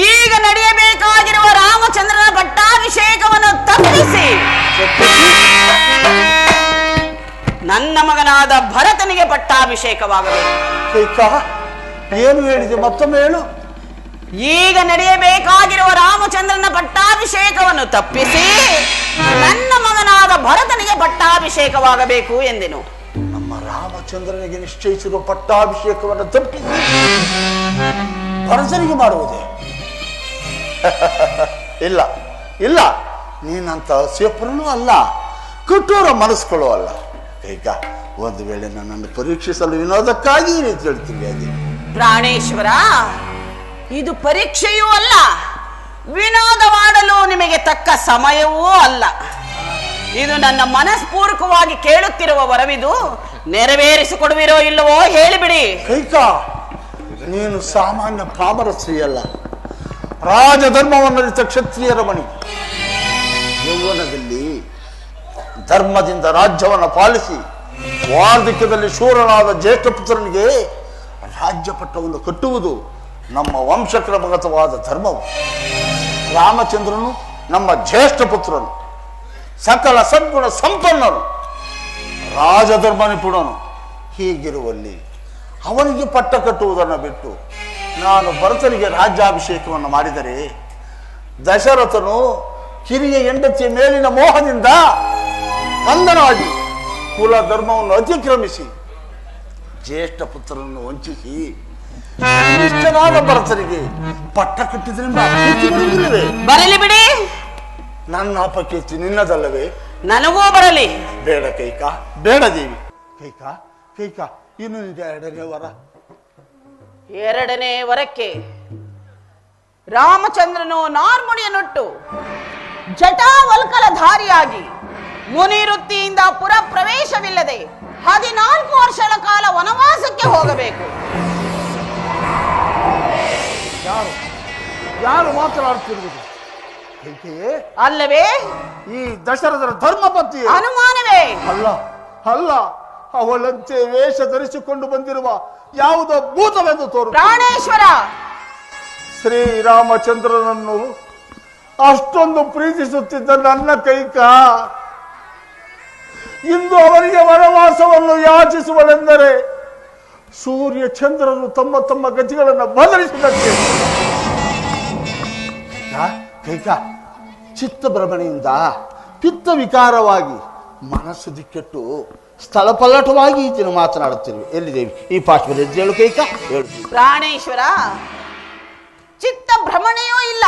ಈಗ ನಡೆಯಬೇಕಾಗಿರುವ ರಾಮಚಂದ್ರನ ಪಟ್ಟಾಭಿಷೇಕವನ್ನು ತಪ್ಪಿಸಿ ನನ್ನ ಮಗನಾದ ಭರತನಿಗೆ ಪಟ್ಟಾಭಿಷೇಕವಾಗಬೇಕು. ಏನು ಹೇಳಿದೆ? ಮತ್ತೊಮ್ಮೆ ಹೇಳು. ಈಗ ನಡೆಯಬೇಕಾಗಿರುವ ರಾಮಚಂದ್ರನ ಪಟ್ಟಾಭಿಷೇಕವನ್ನು ತಪ್ಪಿಸಿ ನನ್ನ ಮಗನಾದ ಭರತನಿಗೆ ಪಟ್ಟಾಭಿಷೇಕವಾಗಬೇಕು ಎಂದೆನು. ನಮ್ಮ ರಾಮಚಂದ್ರನಿಗೆ ನಿಶ್ಚಯಿಸಿರುವ ಪಟ್ಟಾಭಿಷೇಕವನ್ನು ತಪ್ಪಿಸಿ ಭರತನಿಗೆ ಮಾಡುವುದೇ? ಇಲ್ಲ ಇಲ್ಲ, ನೀನಂತ ಸೇಪರನೂ ಅಲ್ಲ, ಕಠೋರ ಮನಸ್ಸುಗಳು ಅಲ್ಲ. ಈಗ ಒಂದು ವೇಳೆ ನನ್ನನ್ನು ಪರೀಕ್ಷಿಸಲು ವಿನೋದಕ್ಕಾಗಿ ಈ ರೀತಿ ಹೇಳ್ತೀವಿ. ಅದೇ ಪ್ರಾಣೇಶ್ವರ, ಇದು ಪರೀಕ್ಷೆಯೂ ಅಲ್ಲ, ವಿನೋದ ಮಾಡಲು ನಿಮಗೆ ತಕ್ಕ ಸಮಯವೂ ಅಲ್ಲ. ಇದು ನನ್ನ ಮನಸ್ಪೂರ್ವಕವಾಗಿ ಕೇಳುತ್ತಿರುವ ವರವಿದು. ನೆರವೇರಿಸಿಕೊಡುವಿರೋ ಇಲ್ಲವೋ ಹೇಳಿಬಿಡಿ. ಕೈಕಾ, ನೀನು ಸಾಮಾನ್ಯ ಪಾಮರ ಸ್ತ್ರೀಯಲ್ಲ, ರಾಜಧರ್ಮವನ್ನರಿತ ಕ್ಷತ್ರಿಯರ ಮಣಿ. ಯೌವನದಲ್ಲಿ ಧರ್ಮದಿಂದ ರಾಜ್ಯವನ್ನು ಪಾಲಿಸಿ ವಾರ್ಧಕ್ಯದಲ್ಲಿ ಶೂರನಾದ ಜ್ಯೇಷ್ಠ ಪುತ್ರನಿಗೆ ರಾಜ್ಯ ಪಟ್ಟವನ್ನು ಕಟ್ಟುವುದು ನಮ್ಮ ವಂಶಕ್ರಮಗತವಾದ ಧರ್ಮವು. ರಾಮಚಂದ್ರನು ನಮ್ಮ ಜ್ಯೇಷ್ಠ ಪುತ್ರನು, ಸಕಲ ಸದ್ಗುಣ ಸಂಪನ್ನನು, ರಾಜಧರ್ಮ ನಿಪುಣನು. ಹೀಗಿರುವಲ್ಲಿ ಅವನಿಗೆ ಪಟ್ಟ ಕಟ್ಟುವುದನ್ನು ಬಿಟ್ಟು ನಾನು ಭರತನಿಗೆ ರಾಜ್ಯಾಭಿಷೇಕವನ್ನು ಮಾಡಿದರೆ ದಶರಥನು ಕಿರಿಯ ಹೆಂಡತಿಯ ಮೇಲಿನ ಮೋಹದಿಂದ ಅಂಧನಾಗಿ ಕುಲ ಧರ್ಮವನ್ನು ಅತಿಕ್ರಮಿಸಿ ಜ್ಯೇಷ್ಠ ಪುತ್ರನನ್ನು ವಂಚಿಸಿ ಇಷ್ಟನಾದ ಭರತನಿಗೆ ಪಟ್ಟ ಕಟ್ಟಿದ್ರಿಂದ ಬರಲಿ ಬಿಡಿ. ನನ್ನ ಅಪಕೀರ್ತಿ ನಿನ್ನದಲ್ಲವೇ? ನನಗೂ ಬರಲಿ. ಬೇಡ ಕೈಕಾ, ಬೇಡ ದೇವಿ. ಕೈಕಾ ಕೈಕಾ, ಇನ್ನು ನಿಜ 2ನೇ ವರ. 2ನೇ ವರಕ್ಕೆ ರಾಮಚಂದ್ರನು ನಾರ್ಮುಡಿಯನ್ನುಟ್ಟು ಜಟಾವಲ್ಕಲಧಾರಿಯಾಗಿ ಮುನಿವೃತ್ತಿಯಿಂದ ಪುರ ಪ್ರವೇಶವಿಲ್ಲದೆ 14 ವರ್ಷಗಳ ಕಾಲ ವನವಾಸಕ್ಕೆ ಹೋಗಬೇಕು. ಯಾರು ಯಾರು ಮಾತನಾಡುತ್ತಿರುವುದು? ಅಲ್ಲವೇ? ಈ ದಶರಥರ ಧರ್ಮಪತ್ನಿ? ಅನುಮಾನವೇ? ಅಲ್ಲ ಅಲ್ಲ, ಅವಳಂತೆ ವೇಷ ಧರಿಸಿಕೊಂಡು ಬಂದಿರುವ ಯಾವುದೋ ಭೂತವೆಂದು ತೋರು. ಪ್ರಾಣೇಶ್ವರ, ಶ್ರೀರಾಮಚಂದ್ರನನ್ನು ಅಷ್ಟೊಂದು ಪ್ರೀತಿಸುತ್ತಿದ್ದ ನನ್ನ ಕೈಕಾ ಇಂದು ಅವರಿಗೆ ವನವಾಸವನ್ನು ಯಾಚಿಸುವಳೆಂದರೆ ಸೂರ್ಯ ಚಂದ್ರರು ತಮ್ಮ ತಮ್ಮ ಗತಿಗಳನ್ನು ಬದಲಿಸಿದಂತೆ. ಕೈಕಾ, ಚಿತ್ತಭ್ರಮಣೆಯಿಂದ ಪಿತ್ತ ವಿಕಾರವಾಗಿ ಮನಸ್ಸು ದಿಕ್ಕೆಟ್ಟು ಸ್ಥಳ ಪಲ್ಲಟವಾಗಿ ಈತಿನ ಮಾತನಾಡುತ್ತಿರುವೆ. ಎಲ್ಲಿದ್ದೇವೆ ಈ ಪಾಠದಲ್ಲಿ? ಎದ್ದೇಳು ಕೈಕಾ, ಹೇಳು. ಪ್ರಾಣೇಶ್ವರ, ಚಿತ್ತ ಭ್ರಮಣೆಯೂ ಇಲ್ಲ,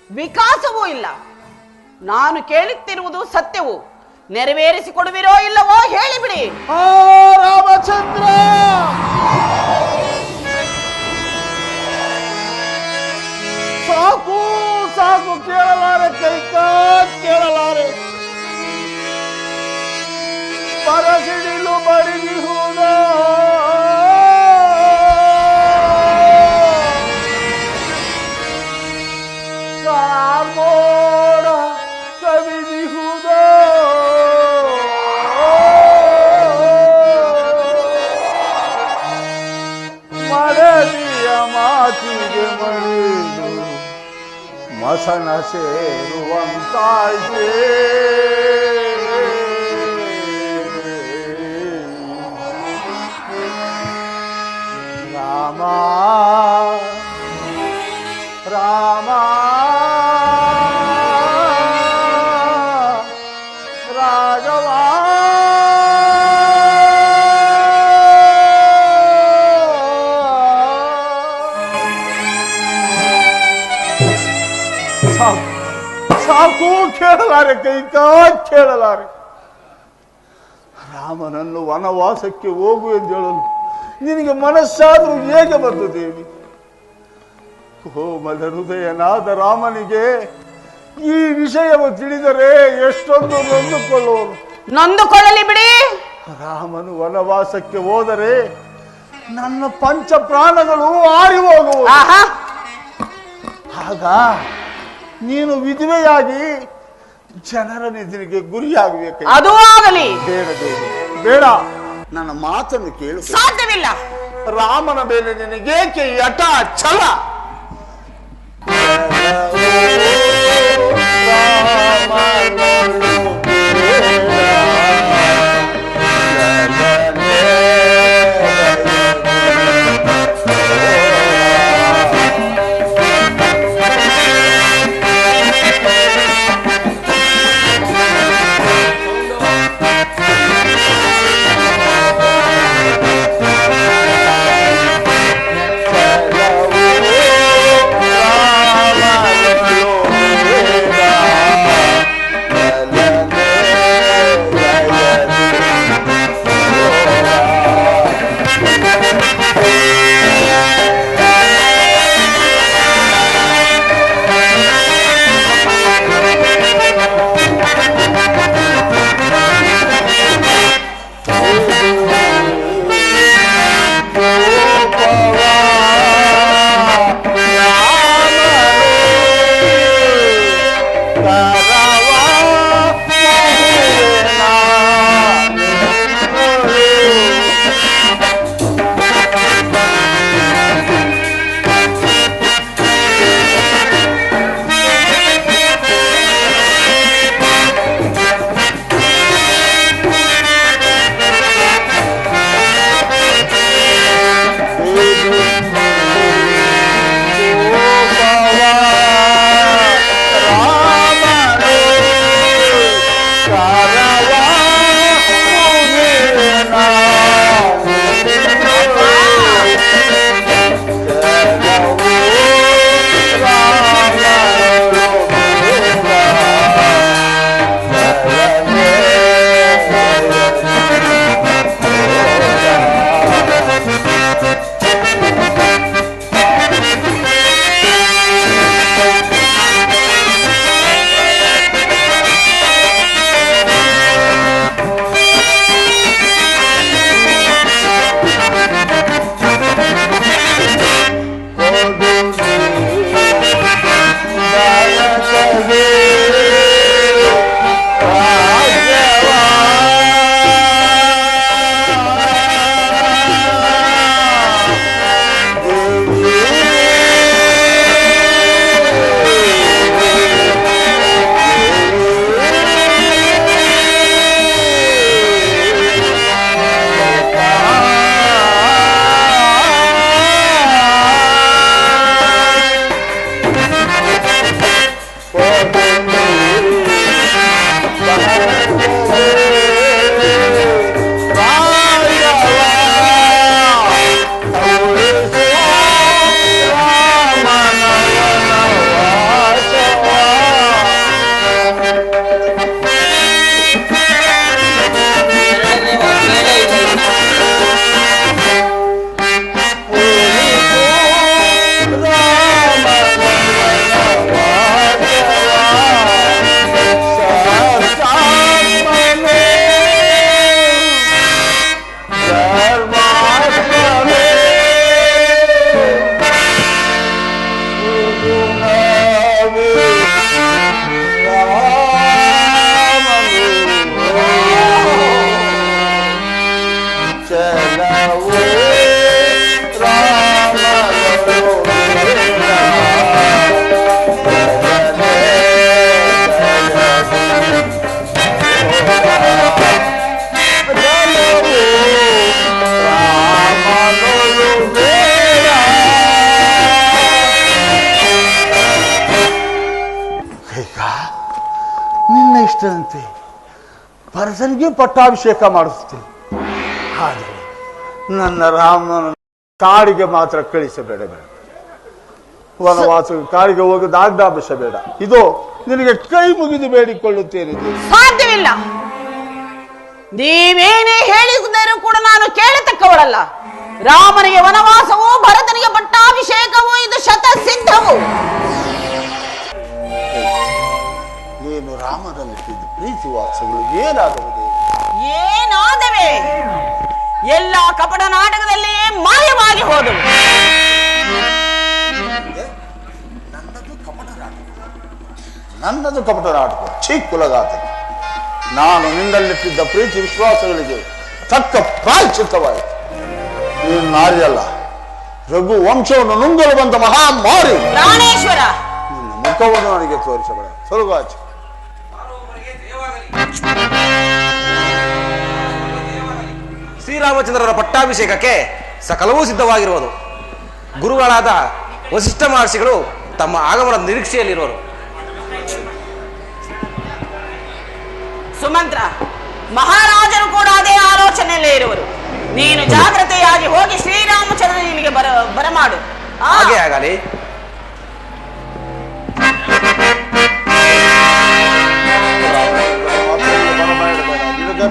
ವಿಕಾಸವೂ ಇಲ್ಲ. ನಾನು ಕೇಳುತ್ತಿರುವುದು ಸತ್ಯವು. ನೆರವೇರಿಸಿಕೊಡುವಿರೋ ಇಲ್ಲವೋ ಹೇಳಿಬಿಡಿ. ರಾಮಚಂದ್ರ, ಸಾಕು ಸಾಕು, ಕೇಳಲಾರೆ ಕೈಕಾ, ಕೇಳಲಾರೆ. ಪರಸಿಡಿಲು ಬಡಿದಿಹುದ ಕಾರ್ಮೋಡ ಕವಿದಿಹುದ ಮರಳಿಯ ಮಾತಿಗೆ ಮಣಿದು ಮಸನ ಸೇರುವಂತಾಯ್ತೆ. ರಾಮ ರಾಮ ರಾಘವ ಸಾಕು, ಕೇಳಲಾರೆ ಕೈಕಾ, ಕೇಳಲಾರೆ. ರಾಮನನ್ನು ವನವಾಸಕ್ಕೆ ಹೋಗು ಎಂದು ಹೇಳಲು ನಿನಗೆ ಮನಸ್ಸಾದರೂ ಹೇಗೆ ಬಂತು ದೇವಿ? ಕೋಮಲ ಹೃದಯನಾದ ರಾಮನಿಗೆ ಈ ವಿಷಯವು ತಿಳಿದರೆ ಎಷ್ಟೊಂದು ನೊಂದುಕೊಳ್ಳುವನು. ನೊಂದುಕೊಳ್ಳಲಿ ಬಿಡಿ. ರಾಮನು ವನವಾಸಕ್ಕೆ ಹೋದರೆ ನನ್ನ ಪಂಚ ಪ್ರಾಣಗಳು ಆರಿ ಹೋಗುವು. ಆಹಾ, ಆಗ ನೀನು ವಿಧವೆಯಾಗಿ ಜನರ ನಿಧಿಗೆ ಗುರಿಯಾಗಬೇಕು. ಅದು ಆಗಲಿ. ಬೇಡ ದೇವಿ, ಬೇಡ. ನನ್ನ ಮಾತನ್ನು ಕೇಳು. ಸಾಧ್ಯವಿಲ್ಲ. ರಾಮನ ಮೇಲೆ ನಿನಗೇಕೆ ಯಟ ಛಲ? ಇಷ್ಟದಂತೆ ಭರತನಿಗೆ ಪಟ್ಟಾಭಿಷೇಕ ಮಾಡಿಸುತ್ತೇನೆ. ಆದರೆ ನನ್ನ ರಾಮನ ಕಾಡಿಗೆ ಮಾತ್ರ ಕಳಿಸಬೇಡ, ವನವಾಸ ಕಾಡಿಗೆ ಹೋಗಿ ದಾಗ್ದಾಭಿಷ ಇದು ನಿನಗೆ ಕೈ ಮುಗಿದು ಬೇಡಿಕೊಳ್ಳುತ್ತೇನೆ. ಸಾಧ್ಯವಿಲ್ಲ. ನೀವೇನೇ ಹೇಳಿದರೂ ಕೂಡ ನಾನು ಕೇಳತಕ್ಕವಳಲ್ಲ. ರಾಮನಿಗೆ ವನವಾಸವೂ ಭರತನಿಗೆ ಪಟ್ಟಾಭಿಷೇಕವೂ ಇದು ಶತ ಸಿದ್ಧವು. ನೀನು ರಾಮನಲ್ಲಿ ಪ್ರೀತಿ ವಾಸಗಳು ಏನಾದವು? ಏನಾದವೆ? ಎಲ್ಲ ಕಪಟ ನಾಟಕದಲ್ಲಿಯೇ ಮಾಯವಾಗಿ ಹೋದವು. ನನ್ನದು ಕಪಟ ನಾಟಕ. ನನ್ನದು ಕಪಟ ನಾಟಕ ಕುಲಘಾತಕ್ಕೆ. ನಾನು ನಿನ್ನಲ್ಲಿಟ್ಟಿದ್ದ ಪ್ರೀತಿ ವಿಶ್ವಾಸಗಳಿಗೆ ತಕ್ಕ ಪ್ರಾಯಶ್ಚಿತ್ತವಾಯಿತು. ನೀನು ನಾರಿಯಲ್ಲ, ರಘು ವಂಶವನ್ನು ನುಂಗಲು ಬಂದ ಮಹಾಮಾರಿ. ಪ್ರಾಣೇಶ್ವರ, ನಿನ್ನ ಮುಖವನ್ನು ನನಗೆ ತೋರಿಸಬೇಡ. ಸೊಲಗಾಚು ಶ್ರೀರಾಮಚಂದ್ರರ ಪಟ್ಟಾಭಿಷೇಕಕ್ಕೆ ಸಕಲವೂ ಸಿದ್ಧವಾಗಿರುವುದು. ಗುರುಗಳಾದ ವಸಿಷ್ಠ ಮಹರ್ಷಿಗಳು ತಮ್ಮ ಆಗಮನದ ನಿರೀಕ್ಷೆಯಲ್ಲಿರುವರು. ಸುಮಂತ್ರ, ಮಹಾರಾಜರು ಕೂಡ ಅದೇ ಆಲೋಚನೆಯಲ್ಲೇ ಇರುವರು. ನೀನು ಜಾಗ್ರತೆಯಾಗಿ ಹೋಗಿ ಶ್ರೀರಾಮಚಂದ್ರ ಇಲ್ಲಿಗೆ ಬರಮಾಡು. ಹಾಗೆ ಆಗಲಿ.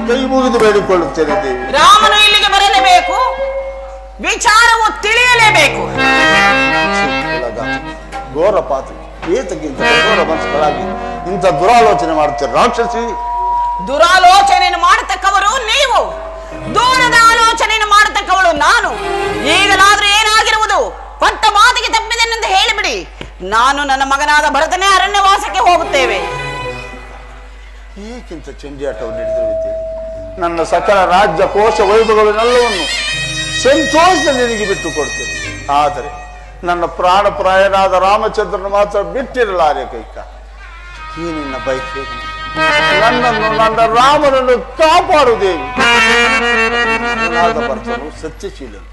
ಕೈ ಮುಗಿದು ಬೇಡಿಕೊಳ್ಳುತ್ತೇನೆ ದೇವಿ. ರಾಮನು ಇಲ್ಲಿಗೆ ಬರಲೇಬೇಕು, ವಿಚಾರವು ತಿಳಿಯಲೇಬೇಕು. ಘೋರ ಪಾತ್ರ ಏತಕ್ಕಿಂತ ಘೋರ ಮನಸ್ಸುಗಳಾಗಿ ಇಂಥ ದುರಾಲೋಚನೆ ಮಾಡುತ್ತೀರ ರಾಕ್ಷಸಿ. ದುರಾಲೋಚನೆಯನ್ನು ಮಾಡತಕ್ಕವರು ನೀವು, ದೂರದ ಆಲೋಚನೆಯನ್ನು ಮಾಡತಕ್ಕವಳು ನಾನು. ಈಗಲಾದ್ರೂ ಏನಾಗಿರುವುದು ಕೊಟ್ಟ ಮಾತಿಗೆ ತಪ್ಪಿದೆನೆಂದು ಹೇಳಿಬಿಡಿ. ನಾನು ನನ್ನ ಮಗನಾದ ಭರತನೇ ಅರಣ್ಯವಾಸಕ್ಕೆ ಹೋಗುತ್ತೇವೆ. ಏಕಿಂತ ಚಂಡಿಯಾಟವನ್ನು ಹಿಡಿದಿರುವಿದ್ದೆ. ನನ್ನ ಸಕಲ ರಾಜ್ಯ ಕೋಶ ವೈಭವಗಳನ್ನೆಲ್ಲವನ್ನು ಸಂತೋಷ ನಿನಗೆ ಬಿಟ್ಟು ಕೊಡ್ತೇನೆ. ಆದರೆ ನನ್ನ ಪ್ರಾಣಪ್ರಾಯನಾದ ರಾಮಚಂದ್ರನ ಮಾತ್ರ ಬಿಟ್ಟಿರಲಾರೆ ಕೈಕ. ಈ ನಿನ್ನ ಬೈಕ್ ನನ್ನನ್ನು, ನನ್ನ ರಾಮನನ್ನು ಕಾಪಾಡುವುದೇವಿ. ಭರ್ತನು ಸತ್ಯಶೀಲನು.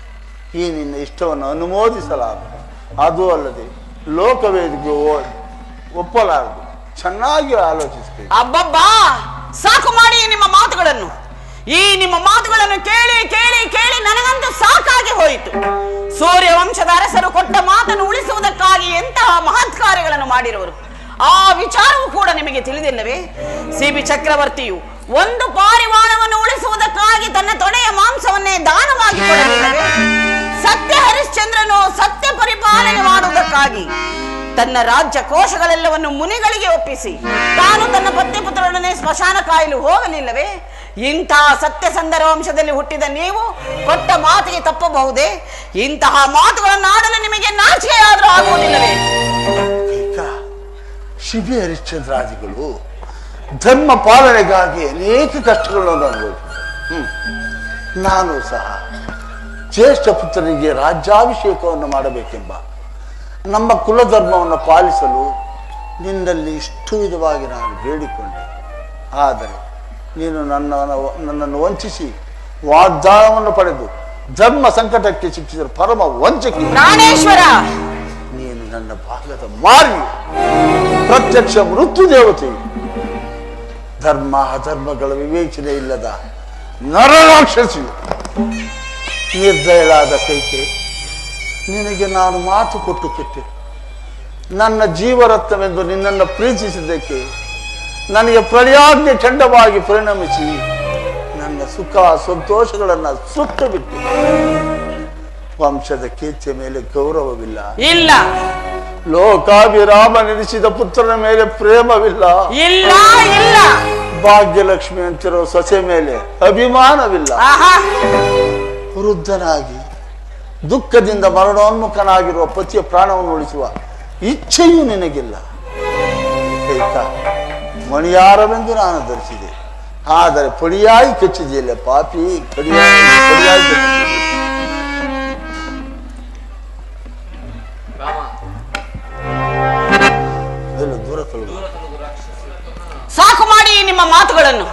ಈ ನಿನ್ನ ಇಷ್ಟವನ್ನು ಅನುಮೋದಿಸಲಾರದು. ಅದು ಅಲ್ಲದೆ ಲೋಕವೇದಿಗೆ ಒಪ್ಪಲಾರದು. ಚೆನ್ನಾಗಿ ಆಲೋಚಿಸಬೇಕು. ಅಬ್ಬಬ್ಬಾ, ಸಾಕು ಮಾಡಿ ನಿಮ್ಮ ಮಾತುಗಳನ್ನು. ಈ ನಿಮ್ಮ ಮಾತುಗಳನ್ನು ಕೇಳಿ ಕೇಳಿ ಕೇಳಿ ನನಗಂತೂ ಸಾಕಾಗಿ ಹೋಯಿತು. ಸೂರ್ಯ ವಂಶದ ಅರಸರು ಕೊಟ್ಟ ಮಾತನ್ನು ಉಳಿಸುವುದಕ್ಕಾಗಿ ಎಂತಹ ಮಹತ್ ಕಾರ್ಯಗಳನ್ನು ಮಾಡಿರುವರು. ಆ ವಿಚಾರವೂ ಕೂಡ ನಿಮಗೆ ತಿಳಿದಿಲ್ಲವೇ? ಸಿಬಿ ಚಕ್ರವರ್ತಿಯು ಒಂದು ಪಾರಿವಾಳವನ್ನು ಉಳಿಸುವುದಕ್ಕಾಗಿ ತನ್ನ ತೊಡೆಯ ಮಾಂಸವನ್ನೇ ದಾನವಾಗಿ ಕೊಡಲಿಲ್ಲವೇ? ಸತ್ಯ ಹರಿಶ್ಚಂದ್ರನು ಸತ್ಯ ಪರಿಪಾಲನೆ ಮಾಡುವುದಕ್ಕಾಗಿ ತನ್ನ ರಾಜ್ಯ ಕೋಶಗಳೆಲ್ಲವನ್ನು ಮುನಿಗಳಿಗೆ ಒಪ್ಪಿಸಿ ತಾನು ತನ್ನ ಪತ್ನಿಪುತ್ರರೊಡನೆ ಸ್ಮಶಾನ ಕಾಯಲು ಹೋಗಲಿಲ್ಲವೇ? ಇಂತಹ ಸತ್ಯಸಂಧರ ವಂಶದಲ್ಲಿ ಹುಟ್ಟಿದ ನೀವು ಕೊಟ್ಟ ಮಾತಿಗೆ ತಪ್ಪಬಹುದೇ? ಇಂತಹ ಮಾತುಗಳನ್ನು ಆಡಲು ನಿಮಗೆ ನಾಚಿಕೆಯಾದರೂ ಆಗುವುದಿಲ್ಲವೇ? ಶಿಬಿ ಹರಿಶ್ಚಂದ್ರಾದಿಗಳು ಧರ್ಮ ಪಾಲನೆಗಾಗಿ ಅನೇಕ ಕಷ್ಟಗಳನ್ನು ಅನುಭವಿಸಿದರು. ನಾನು ಸಹ ಜ್ಯೇಷ್ಠ ಪುತ್ರನಿಗೆ ರಾಜ್ಯಾಭಿಷೇಕವನ್ನು ಮಾಡಬೇಕೆಂಬ ನಮ್ಮ ಕುಲಧರ್ಮವನ್ನು ಪಾಲಿಸಲು ನಿನ್ನಲ್ಲಿ ಇಷ್ಟು ವಿಧವಾಗಿ ನಾನು ಬೇಡಿಕೊಂಡೆ. ಆದರೆ ನೀನು ನನ್ನನ್ನು ವಂಚಿಸಿ ವಾಗ್ದಾನವನ್ನು ಪಡೆದು ಧರ್ಮ ಸಂಕಟಕ್ಕೆ ಶಿಕ್ಷಿಸಿದ ಪರಮ ವಂಚಕಿ. ಪ್ರಾಣೇಶ್ವರ, ನೀನು ನನ್ನ ಭಾಗದ ಮಾರಿ, ಪ್ರತ್ಯಕ್ಷ ಮೃತ್ಯು ದೇವತೆಯು. ಧರ್ಮ ಅಧರ್ಮಗಳ ವಿವೇಚನೆ ಇಲ್ಲದ ನರರಾಕ್ಷಸಿಯು. ನಿರ್ದಯಳಾದ ಕೈಕೆ, ನಿನಗೆ ನಾನು ಮಾತು ಕೊಟ್ಟು ಕೆಟ್ಟೆ. ನನ್ನ ಜೀವರತ್ನವೆಂದು ನಿನ್ನನ್ನು ಪ್ರೀತಿಸಿದ್ದಕ್ಕೆ ನನಗೆ ಪ್ರಳಯಾಗ್ನಿ ಚಂಡವಾಗಿ ಪರಿಣಮಿಸಿ ನನ್ನ ಸುಖ ಸಂತೋಷಗಳನ್ನು ಸುಟ್ಟು ಬಿಟ್ಟು ವಂಶದ ಕೀರ್ತಿಯ ಮೇಲೆ ಗೌರವವಿಲ್ಲ. ಇಲ್ಲ. ಲೋಕಾಭಿರಾಮ ನೆನೆಸಿದ ಪುತ್ರನ ಮೇಲೆ ಪ್ರೇಮವಿಲ್ಲ. ಇಲ್ಲ ಇಲ್ಲ. ಭಾಗ್ಯಲಕ್ಷ್ಮಿ ಅಂತಿರೋ ಸೊಸೆ ಮೇಲೆ ಅಭಿಮಾನವಿಲ್ಲ. ವೃದ್ಧನಾಗಿ ದುಃಖದಿಂದ ಮರಣೋನ್ಮುಖನಾಗಿರುವ ಪತಿಯ ಪ್ರಾಣವನ್ನು ಉಳಿಸುವ ಇಚ್ಛೆಯೂ ನಿನಗಿಲ್ಲ. ಕೈಕ, ಮಣಿಯಾರವೆಂದು ನಾನು ಧರಿಸಿದೆ, ಆದರೆ ಪಡಿಯಾಗಿ ಕಚ್ಚಿದೆಯಲ್ಲ ಪಾಪಿ. ಪಡಿಯಾಗಿ ದೂರ ತೊಲಗು. ಸಾಕು ಮಾಡಿ ನಿಮ್ಮ ಮಾತುಗಳನ್ನು.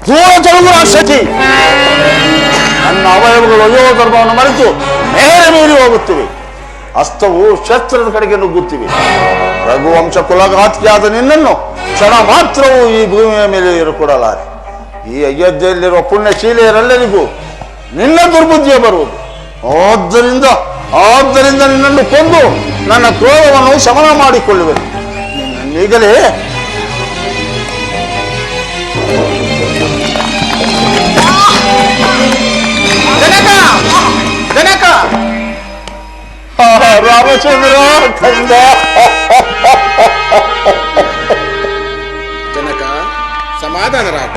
ದೂರ ತೊಲಗು ರಾಕ್ಷಸಿ. ನನ್ನ ಅವಯವಗಳು ಅಯ್ಯೋ ಧರ್ಮವನ್ನು ಮರೆತು ಮೇಲೆ ಮೀರಿ ಹೋಗುತ್ತಿವೆ. ಹಸ್ತವು ಶಸ್ತ್ರದ ಕಡೆಗೆ ನುಗ್ಗುತ್ತಿವೆ. ರಘುವಂಶ ಕುಲಘಾತಿಯಾದ ನಿನ್ನನ್ನು ಕ್ಷಣ ಮಾತ್ರವೂ ಈ ಭೂಮಿಯ ಮೇಲೆ ಇರುಕೊಡಲಾರೆ. ಈ ಅಯೋಧ್ಯೆಯಲ್ಲಿರುವ ಪುಣ್ಯಶೀಲೆಯರೆಲ್ಲರಿಗೂ ನಿನ್ನ ದುರ್ಬುದ್ಧಿಯೇ ಬರುವುದು. ಆದ್ದರಿಂದ ನಿನ್ನನ್ನು ಕೊಂದು ನನ್ನ ಕ್ರೋಧವನ್ನು ಶಮನ ಮಾಡಿಕೊಳ್ಳುವೆನು. ನಿನ್ನೀಗಲೇ ಜನಕ ರಾಮಚಂದ್ರ ಕಂದ. ಜನಕ, ಸಮಾಧಾನರಾಗ.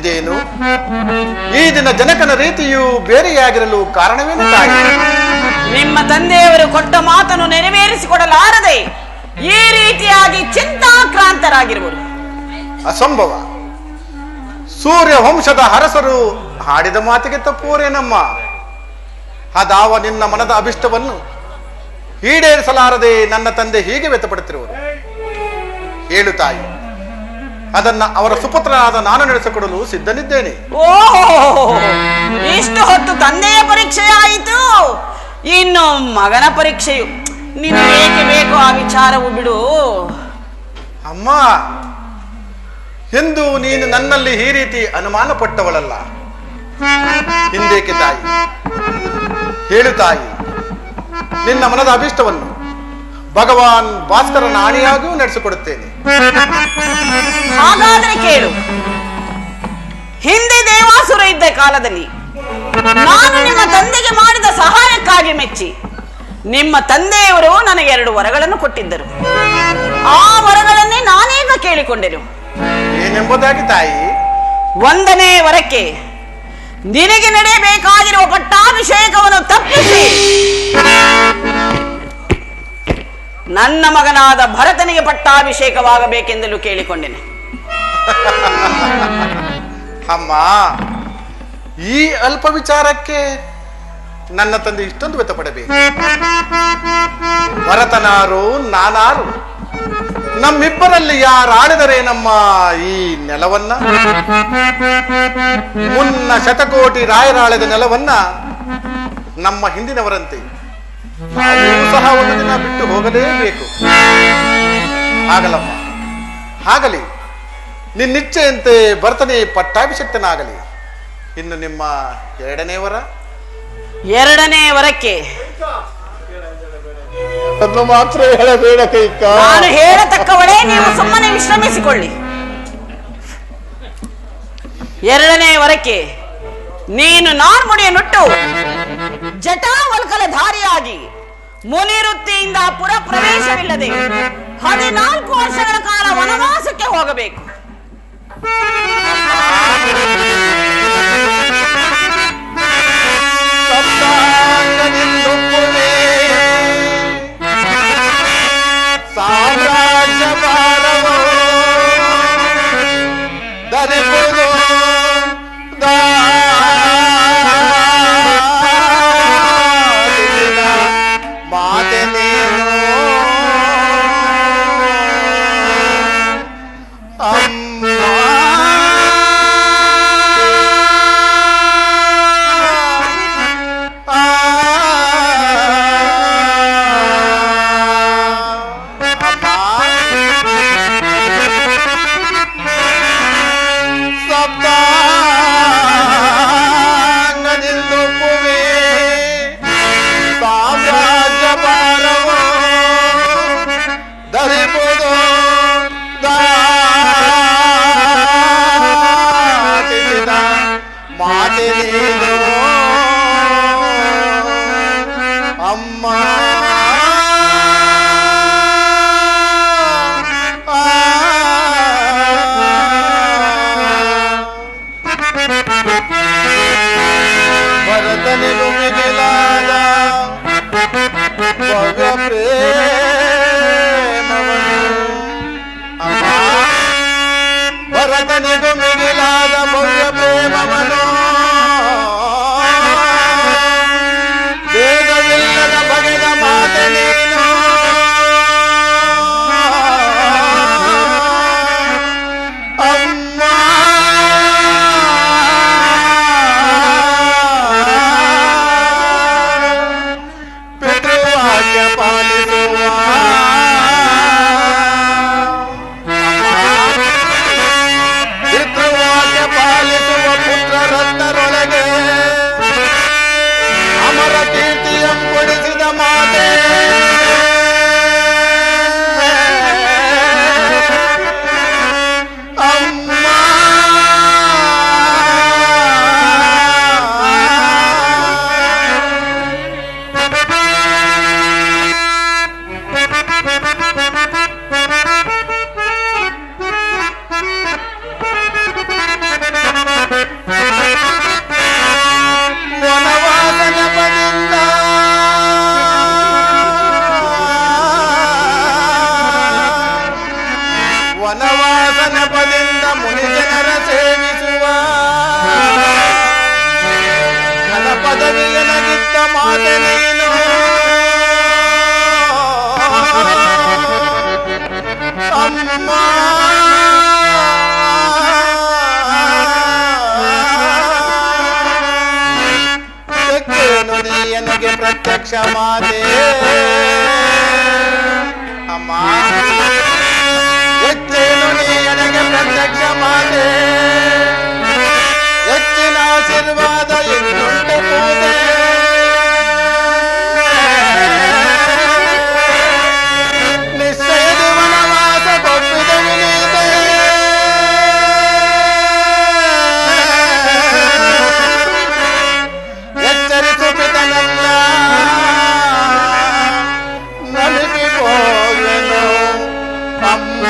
ಇದೇನು ಈ ದಿನ ಜನಕನ ರೀತಿಯು ಬೇರೆಯಾಗಿರಲು ಕಾರಣವೇನು ತಾಯಿ? ನಿಮ್ಮ ತಂದೆಯವರು ಕೊಟ್ಟ ಮಾತನ್ನು ನೆರವೇರಿಸಿಕೊಡಲಾರದೆ ಈ ರೀತಿಯಾಗಿ ಚಿಂತಾಕ್ರಾಂತರಾಗಿರುವರು. ಅಸಂಭವ. ಸೂರ್ಯ ವಂಶದ ಅರಸರು ಹಾಡಿದ ಮಾತಿಗೆ ತಪ್ಪುವರೇನಮ್ಮ? ಅದಾವ ನಿನ್ನ ಮನದ ಅಭಿಷ್ಟವನ್ನು ಈಡೇರಿಸಲಾರದೆ ನನ್ನ ತಂದೆ ಹೀಗೆ ವ್ಯತಪಡುತ್ತಿರುವರು. ಹೇಳು ತಾಯಿ, ಅದನ್ನ ಅವರ ಸುಪುತ್ರನಾದ ನಾನು ನಡೆಸಿಕೊಡಲು ಸಿದ್ಧನಿದ್ದೇನೆ. ಓಹೋ, ಇಷ್ಟು ಹೊತ್ತು ತಂದೆಯ ಪರೀಕ್ಷೆ ಆಯಿತು, ಇನ್ನು ಮಗನ ಪರೀಕ್ಷೆಯು. ನಿನಗೆ ಏಕೆ ಬೇಕು ಆ ವಿಚಾರವು ಬಿಡು. ಅಮ್ಮ, ಎಂದು ನೀನು ನನ್ನಲ್ಲಿ ಈ ರೀತಿ ಅನುಮಾನ ಪಟ್ಟವಳಲ್ಲ. ಹಿಂದೇಕೆ ತಾಯಿ? ಹೇಳು ತಾಯಿ, ನಿನ್ನ ಮನದ ಅಭಿಷ್ಟವನ್ನು ಭಗವಾನ್ ಭಾಸ್ಕರನ ಆಣಿಯಾಗೂ ನಡೆಸಿಕೊಡುತ್ತೇನೆ. ಹಾಗಾದ್ರೆ ಕೇಳು. ಹಿಂದೆ ದೇವಾಸುರ ಇದ್ದ ಕಾಲದಲ್ಲಿ ನಾನು ನಿಮ್ಮ ತಂದೆಗೆ ಮಾಡಿದ ಸಹಾಯಕ್ಕಾಗಿ ಮೆಚ್ಚಿ ನಿಮ್ಮ ತಂದೆಯವರು ನನಗೆ 2 ವರಗಳನ್ನು ಕೊಟ್ಟಿದ್ದರು. ಆ ವರಗಳನ್ನೇ ನಾನೀಗ ಕೇಳಿಕೊಂಡೆನು. ಏನೆಂಬುದಾಗಿ ತಾಯಿ? 1ನೇ ವರಕ್ಕೆ ನಿನಗೆ ನಡೆಯಬೇಕಾಗಿರುವ ಪಟ್ಟಾಭಿಷೇಕವನ್ನು ತಪ್ಪಿಸಿ ನನ್ನ ಮಗನಾದ ಭರತನಿಗೆ ಪಟ್ಟಾಭಿಷೇಕವಾಗಬೇಕೆಂದಲೂ ಕೇಳಿಕೊಂಡೆನೆ. ಅಮ್ಮ, ಈ ಅಲ್ಪ ವಿಚಾರಕ್ಕೆ ನನ್ನ ತಂದೆ ಇಷ್ಟೊಂದು ವ್ಯತಪಡಬೇಕು? ಭರತನಾರು ನಾನಾರು, ನಮ್ಮಿಬ್ಬರಲ್ಲಿ ಯಾರಾಳಿದರೆ ನಮ್ಮ ಈ ನೆಲವನ್ನ, ಮುನ್ನ ಶತಕೋಟಿ ರಾಯರಾಳಿದ ನೆಲವನ್ನ ನಮ್ಮ ಹಿಂದಿನವರಂತೆ ನಾವು ಸಹ ಒಂದು ದಿನ ಬಿಟ್ಟು ಹೋಗಲೇಬೇಕು. ಆಗಲಮ್ಮ, ಆಗಲಿ. ನಿನ್ನಿಚ್ಛೆಯಂತೆ ಭರತನೇ ಪಟ್ಟಾಭಿಷಕ್ತನಾಗಲಿ. ಇನ್ನು ನಿಮ್ಮ 2ನೇ ವರ? 2ನೇ ವರಕ್ಕೆ ಅದನ್ನು ಮಾತ್ರ ಹೇಳಬೇಡ ಕೈಕ. ನಾನು ಹೇಳತಕ್ಕವಳೇ, ನೀವು ಸುಮ್ಮನೆ ವಿಶ್ರಮಿಸಿಕೊಳ್ಳಿ. 2ನೇ ವರಕ್ಕೆ ನೀನು ನಾರ್ಮುಡಿಯನ್ನುಟ್ಟು ಜಟಾವಲ್ಕಲ ಧಾರಿಯಾಗಿ ಮುನಿವೃತ್ತಿಯಿಂದ ಪುರ ಪ್ರವೇಶವಿಲ್ಲದೆ 14 ವರ್ಷಗಳ ಕಾಲ ವನವಾಸಕ್ಕೆ ಹೋಗಬೇಕು. ಸಾಮ್ರಾಜ್ಯ ಭಾರವೋ ದರಿಪುದು ಮಾತೆ ನೀನು ಅಮ್ಮ. ಭರತನಿಗೂ ಮಿಗಿಲಾದ ಭವ್ಯ ಪ್ರೇಮವನು, ಭರತನಿಗೂ ಮಿಗಿಲಾದ ಭವ್ಯ ಪ್ರೇಮವನು, ಬೇಗವಿಲ್ಲದ ಬಗೆದ ಮಾತೆ ನೀನು ಅಮ್ಮ. ಪಿತೃವಾಕ್ಯ ಪಾಲಿಸುವ ಪದವಿಯನಗಿದ್ದ ಮಾತೆ ನೀನು ಅಮ್ಮ ನನಗೆ ಪ್ರತ್ಯಕ್ಷ ಮಾತೆ ಅಮ್ಮ ಹೆಚ್ಚೇನು ನೀ ನನಗೆ ಪ್ರತ್ಯಕ್ಷ ಮಾತೆ ಹೆಚ್ಚಿನ ಆಶೀರ್ವಾದ ಇನ್ನುಂಟು ಪೂಜೆ ನಿಶ್ಚಯದ ವನವಾಸ ಕೊಪ್ಪಿದವು ನೀತೆ ಎಚ್ಚರಿಸು ಪಿತನಲ್ಲ ನಲಿಪಿ ಹೋಗನು ಅಮ್ಮ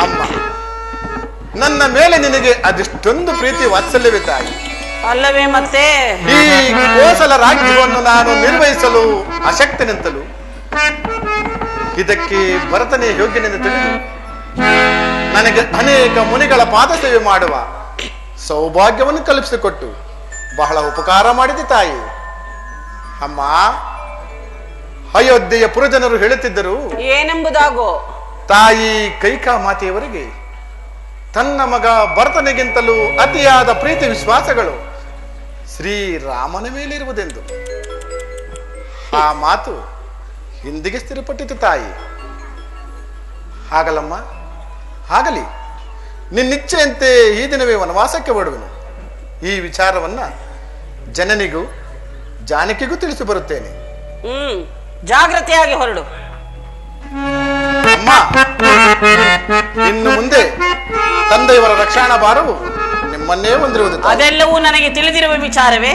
ಅಮ್ಮ ನನ್ನ ಮೇಲೆ ನಿನಗೆ ಅದೆಷ್ಟೊಂದು ಪ್ರೀತಿ ವಾತ್ಸಲ್ಯವೇ ತಾಯಿ. ಅಲ್ಲವೇ ಮತ್ತೆ ಈ ಕೋಸಲ ರಾಜ್ಯವನ್ನು ನಾನು ನಿರ್ವಹಿಸಲು ಅಶಕ್ತನೆಂತಲೂ ಇದಕ್ಕೆ ಭರತನೇ ಯೋಗ್ಯನೆಂದು ತಿಳಿದು ನನಗೆ ಅನೇಕ ಮುನಿಗಳ ಪಾದ ಸೇವೆ ಮಾಡುವ ಸೌಭಾಗ್ಯವನ್ನು ಕಲ್ಪಿಸಿಕೊಟ್ಟು ಬಹಳ ಉಪಕಾರ ಮಾಡಿದೆ ತಾಯಿ. ಅಮ್ಮ, ಅಯೋಧ್ಯೆಯ ಪುರಜನರು ಹೇಳುತ್ತಿದ್ದರು, ಏನೆಂಬುದಾಗೋ ತಾಯಿ ಕೈಕಾ ಮಾತೆಯವರಿಗೆ ತನ್ನ ಮಗ ಭರತನಿಗಿಂತಲೂ ಅತಿಯಾದ ಪ್ರೀತಿ ವಿಶ್ವಾಸಗಳು ಶ್ರೀರಾಮನ ಮೇಲಿರುವುದೆಂದು. ಆ ಮಾತು ಹಿಂದಿಗೆ ಸ್ಥಿರಪಟ್ಟಿತು ತಾಯಿ. ಹಾಗಲಮ್ಮ, ಆಗಲಿ, ನಿನ್ನಿಚ್ಛೆಯಂತೆ ಈ ದಿನವೇ ವನವಾಸಕ್ಕೆ ಹೊರಡುವೆನು. ಈ ವಿಚಾರವನ್ನ ಜನನಿಗೂ ಜಾನಕಿಗೂ ತಿಳಿಸಿ ಬರುತ್ತೇನೆ. ಜಾಗ್ರತೆಯಾಗಿ ಹೊರಡು. ಅಮ್ಮ, ಇನ್ನು ಮುಂದೆ ತಂದೆಯವರ ರಕ್ಷಣಾ ಭಾರವು ನಿಮ್ಮನ್ನೇ ಹೊಂದಿರುವುದು. ಅದೆಲ್ಲವೂ ನನಗೆ ತಿಳಿದಿರುವ ವಿಚಾರವೇ.